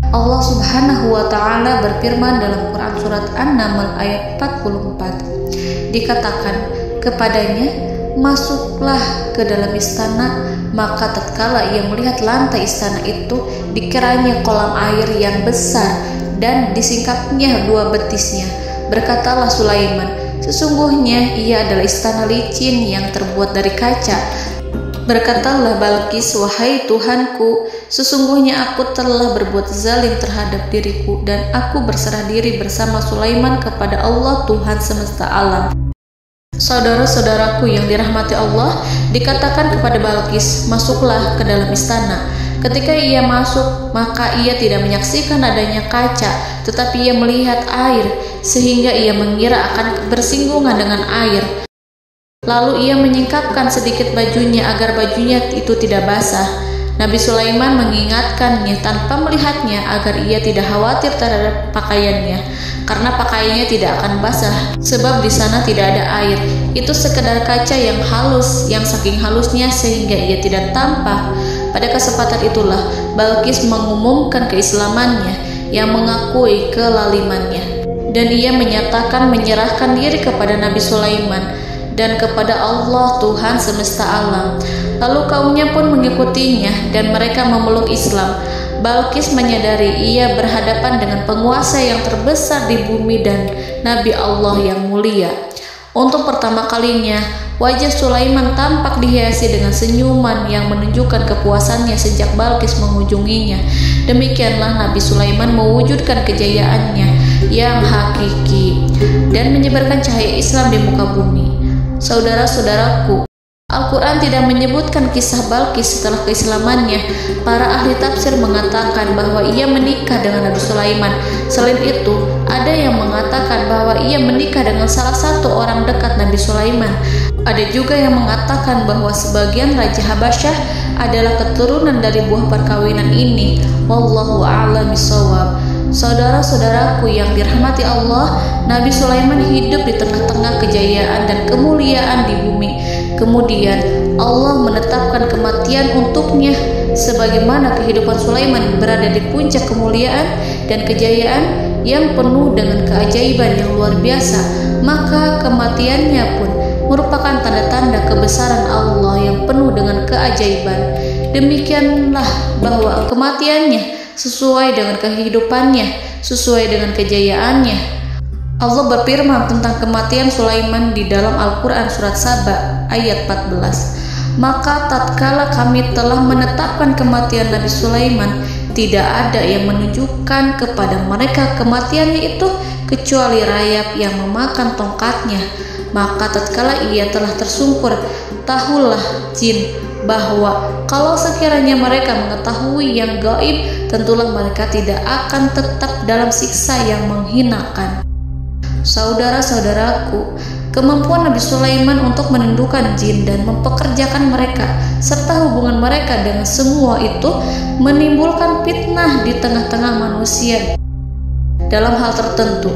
Allah Subhanahu wa Ta'ala berfirman dalam Quran Surat An-Naml ayat 44. Dikatakan kepadanya, masuklah ke dalam istana. Maka tatkala ia melihat lantai istana itu, dikiranya kolam air yang besar dan disingkapnya 2 betisnya. Berkatalah Sulaiman, sesungguhnya ia adalah istana licin yang terbuat dari kaca. Berkatalah Balqis, wahai Tuhanku, sesungguhnya aku telah berbuat zalim terhadap diriku dan aku berserah diri bersama Sulaiman kepada Allah Tuhan semesta alam. Saudara-saudaraku yang dirahmati Allah, dikatakan kepada Balqis, masuklah ke dalam istana. Ketika ia masuk, maka ia tidak menyaksikan adanya kaca, tetapi ia melihat air, sehingga ia mengira akan bersinggungan dengan air. Lalu ia menyingkapkan sedikit bajunya agar bajunya itu tidak basah. Nabi Sulaiman mengingatkannya tanpa melihatnya agar ia tidak khawatir terhadap pakaiannya, karena pakaiannya tidak akan basah sebab di sana tidak ada air. Itu sekedar kaca yang halus, yang saking halusnya sehingga ia tidak tampak. Pada kesempatan itulah Balqis mengumumkan keislamannya yang mengakui kelalimannya, dan ia menyatakan menyerahkan diri kepada Nabi Sulaiman dan kepada Allah Tuhan semesta alam. Lalu kaumnya pun mengikutinya dan mereka memeluk Islam. Balqis menyadari ia berhadapan dengan penguasa yang terbesar di bumi dan Nabi Allah yang mulia. Untuk pertama kalinya, wajah Sulaiman tampak dihiasi dengan senyuman yang menunjukkan kepuasannya sejak Balqis mengunjunginya. Demikianlah Nabi Sulaiman mewujudkan kejayaannya yang hakiki dan menyebarkan cahaya Islam di muka bumi. Saudara-saudaraku, Al-Quran tidak menyebutkan kisah Balqis setelah keislamannya. Para ahli tafsir mengatakan bahwa ia menikah dengan Nabi Sulaiman. Selain itu, ada yang mengatakan bahwa ia menikah dengan salah satu orang dekat Nabi Sulaiman. Ada juga yang mengatakan bahwa sebagian Raja Habasyah adalah keturunan dari buah perkawinan ini. Wallahu a'lam bishawab. Saudara-saudaraku yang dirahmati Allah, Nabi Sulaiman hidup di tengah-tengah kejayaan dan kemuliaan di bumi. Kemudian Allah menetapkan kematian untuknya, sebagaimana kehidupan Sulaiman berada di puncak kemuliaan dan kejayaan yang penuh dengan keajaiban yang luar biasa, maka kematiannya pun merupakan tanda-tanda kebesaran Allah yang penuh dengan keajaiban. Demikianlah bahwa kematiannya sesuai dengan kehidupannya, sesuai dengan kejayaannya. Allah berfirman tentang kematian Sulaiman di dalam Al-Quran Surat Saba ayat 14. Maka tatkala kami telah menetapkan kematian Nabi Sulaiman, tidak ada yang menunjukkan kepada mereka kematiannya itu kecuali rayap yang memakan tongkatnya. Maka tatkala ia telah tersungkur, tahulah jin bahwa kalau sekiranya mereka mengetahui yang gaib, tentulah mereka tidak akan tetap dalam siksa yang menghinakan. Saudara-saudaraku, kemampuan Nabi Sulaiman untuk menundukkan jin dan mempekerjakan mereka serta hubungan mereka dengan semua itu menimbulkan fitnah di tengah-tengah manusia dalam hal tertentu.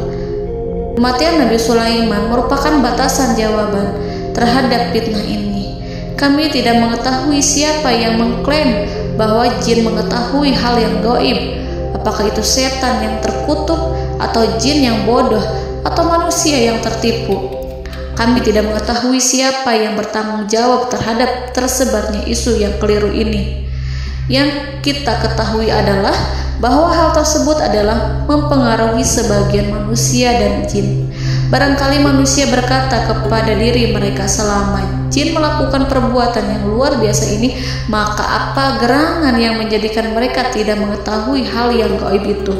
Kematian Nabi Sulaiman merupakan batasan jawaban terhadap fitnah ini. Kami tidak mengetahui siapa yang mengklaim bahwa jin mengetahui hal yang gaib. Apakah itu setan yang terkutuk, atau jin yang bodoh, atau manusia yang tertipu? Kami tidak mengetahui siapa yang bertanggung jawab terhadap tersebarnya isu yang keliru ini. Yang kita ketahui adalah bahwa hal tersebut adalah mempengaruhi sebagian manusia dan jin. Barangkali manusia berkata kepada diri mereka, selama jin melakukan perbuatan yang luar biasa ini, maka apa gerangan yang menjadikan mereka tidak mengetahui hal yang gaib itu?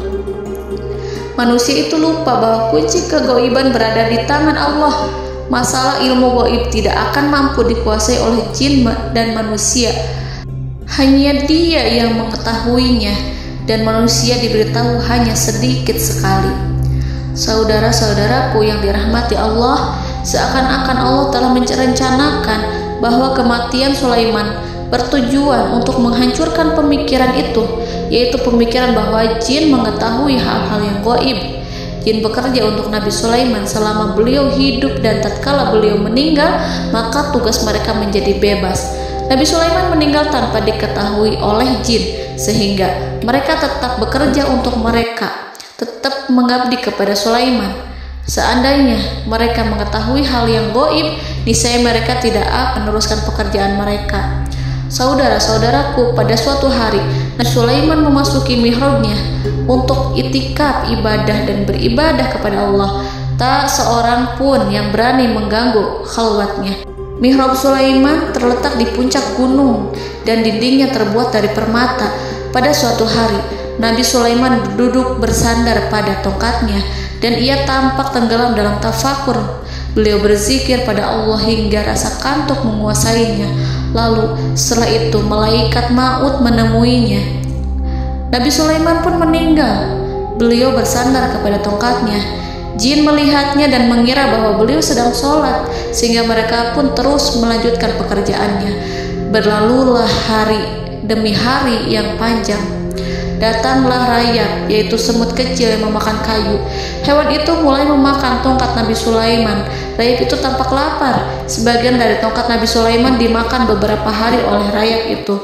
Manusia itu lupa bahwa kunci kegaiban berada di tangan Allah. Masalah ilmu gaib tidak akan mampu dikuasai oleh jin dan manusia. Hanya Dia yang mengetahuinya, dan manusia diberitahu hanya sedikit sekali. Saudara-saudaraku yang dirahmati Allah, seakan-akan Allah telah merencanakan bahwa kematian Sulaiman bertujuan untuk menghancurkan pemikiran itu, yaitu pemikiran bahwa jin mengetahui hal-hal yang gaib. Jin bekerja untuk Nabi Sulaiman selama beliau hidup, dan tatkala beliau meninggal, maka tugas mereka menjadi bebas. Nabi Sulaiman meninggal tanpa diketahui oleh jin, sehingga mereka tetap bekerja untuk mereka, tetap mengabdi kepada Sulaiman. Seandainya mereka mengetahui hal yang gaib, niscaya mereka tidak akan meneruskan pekerjaan mereka. Saudara-saudaraku, pada suatu hari Nabi Sulaiman memasuki mihrabnya untuk itikaf ibadah dan beribadah kepada Allah. Tak seorang pun yang berani mengganggu khalwatnya. Mihrab Sulaiman terletak di puncak gunung dan dindingnya terbuat dari permata. Pada suatu hari, Nabi Sulaiman duduk bersandar pada tongkatnya dan ia tampak tenggelam dalam tafakur. Beliau berzikir pada Allah hingga rasa kantuk menguasainya. Lalu setelah itu malaikat maut menemuinya. Nabi Sulaiman pun meninggal. Beliau bersandar kepada tongkatnya. Jin melihatnya dan mengira bahwa beliau sedang sholat, sehingga mereka pun terus melanjutkan pekerjaannya. Berlalulah hari demi hari yang panjang. Datanglah rayap, yaitu semut kecil yang memakan kayu. Hewan itu mulai memakan tongkat Nabi Sulaiman. Rayap itu tampak lapar. Sebagian dari tongkat Nabi Sulaiman dimakan beberapa hari oleh rayap itu.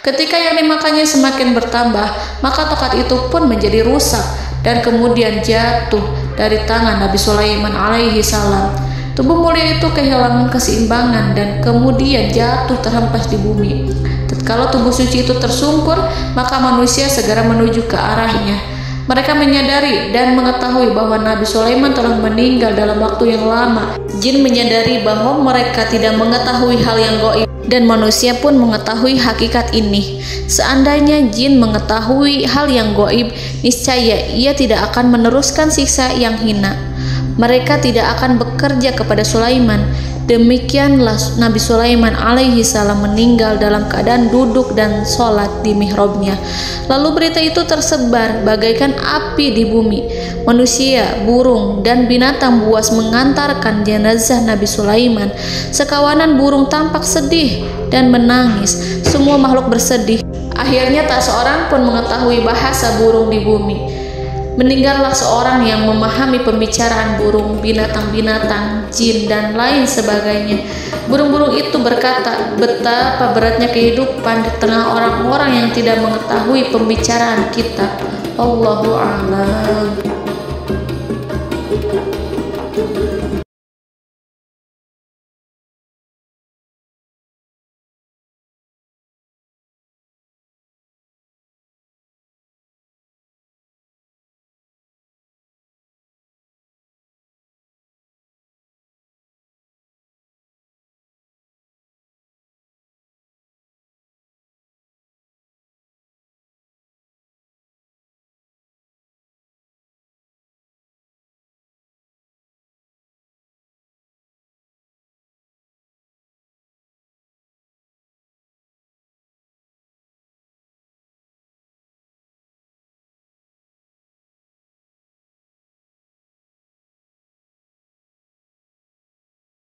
Ketika yang dimakannya semakin bertambah, maka tongkat itu pun menjadi rusak dan kemudian jatuh dari tangan Nabi Sulaiman alaihi salam. Tubuh mulia itu kehilangan keseimbangan dan kemudian jatuh terhempas di bumi. Tatkala tubuh suci itu tersungkur, maka manusia segera menuju ke arahnya. Mereka menyadari dan mengetahui bahwa Nabi Sulaiman telah meninggal dalam waktu yang lama. Jin menyadari bahwa mereka tidak mengetahui hal yang gaib, dan manusia pun mengetahui hakikat ini. Seandainya jin mengetahui hal yang gaib, niscaya ia tidak akan meneruskan siksa yang hina. Mereka tidak akan bekerja kepada Sulaiman. Demikianlah Nabi Sulaiman alaihi salam meninggal dalam keadaan duduk dan sholat di mihrabnya. Lalu berita itu tersebar bagaikan api di bumi. Manusia, burung, dan binatang buas mengantarkan jenazah Nabi Sulaiman. Sekawanan burung tampak sedih dan menangis. Semua makhluk bersedih. Akhirnya tak seorang pun mengetahui bahasa burung di bumi. Meninggallah seorang yang memahami pembicaraan burung, binatang-binatang, jin, dan lain sebagainya. Burung-burung itu berkata, betapa beratnya kehidupan di tengah orang-orang yang tidak mengetahui pembicaraan kita. Allahu a'lam.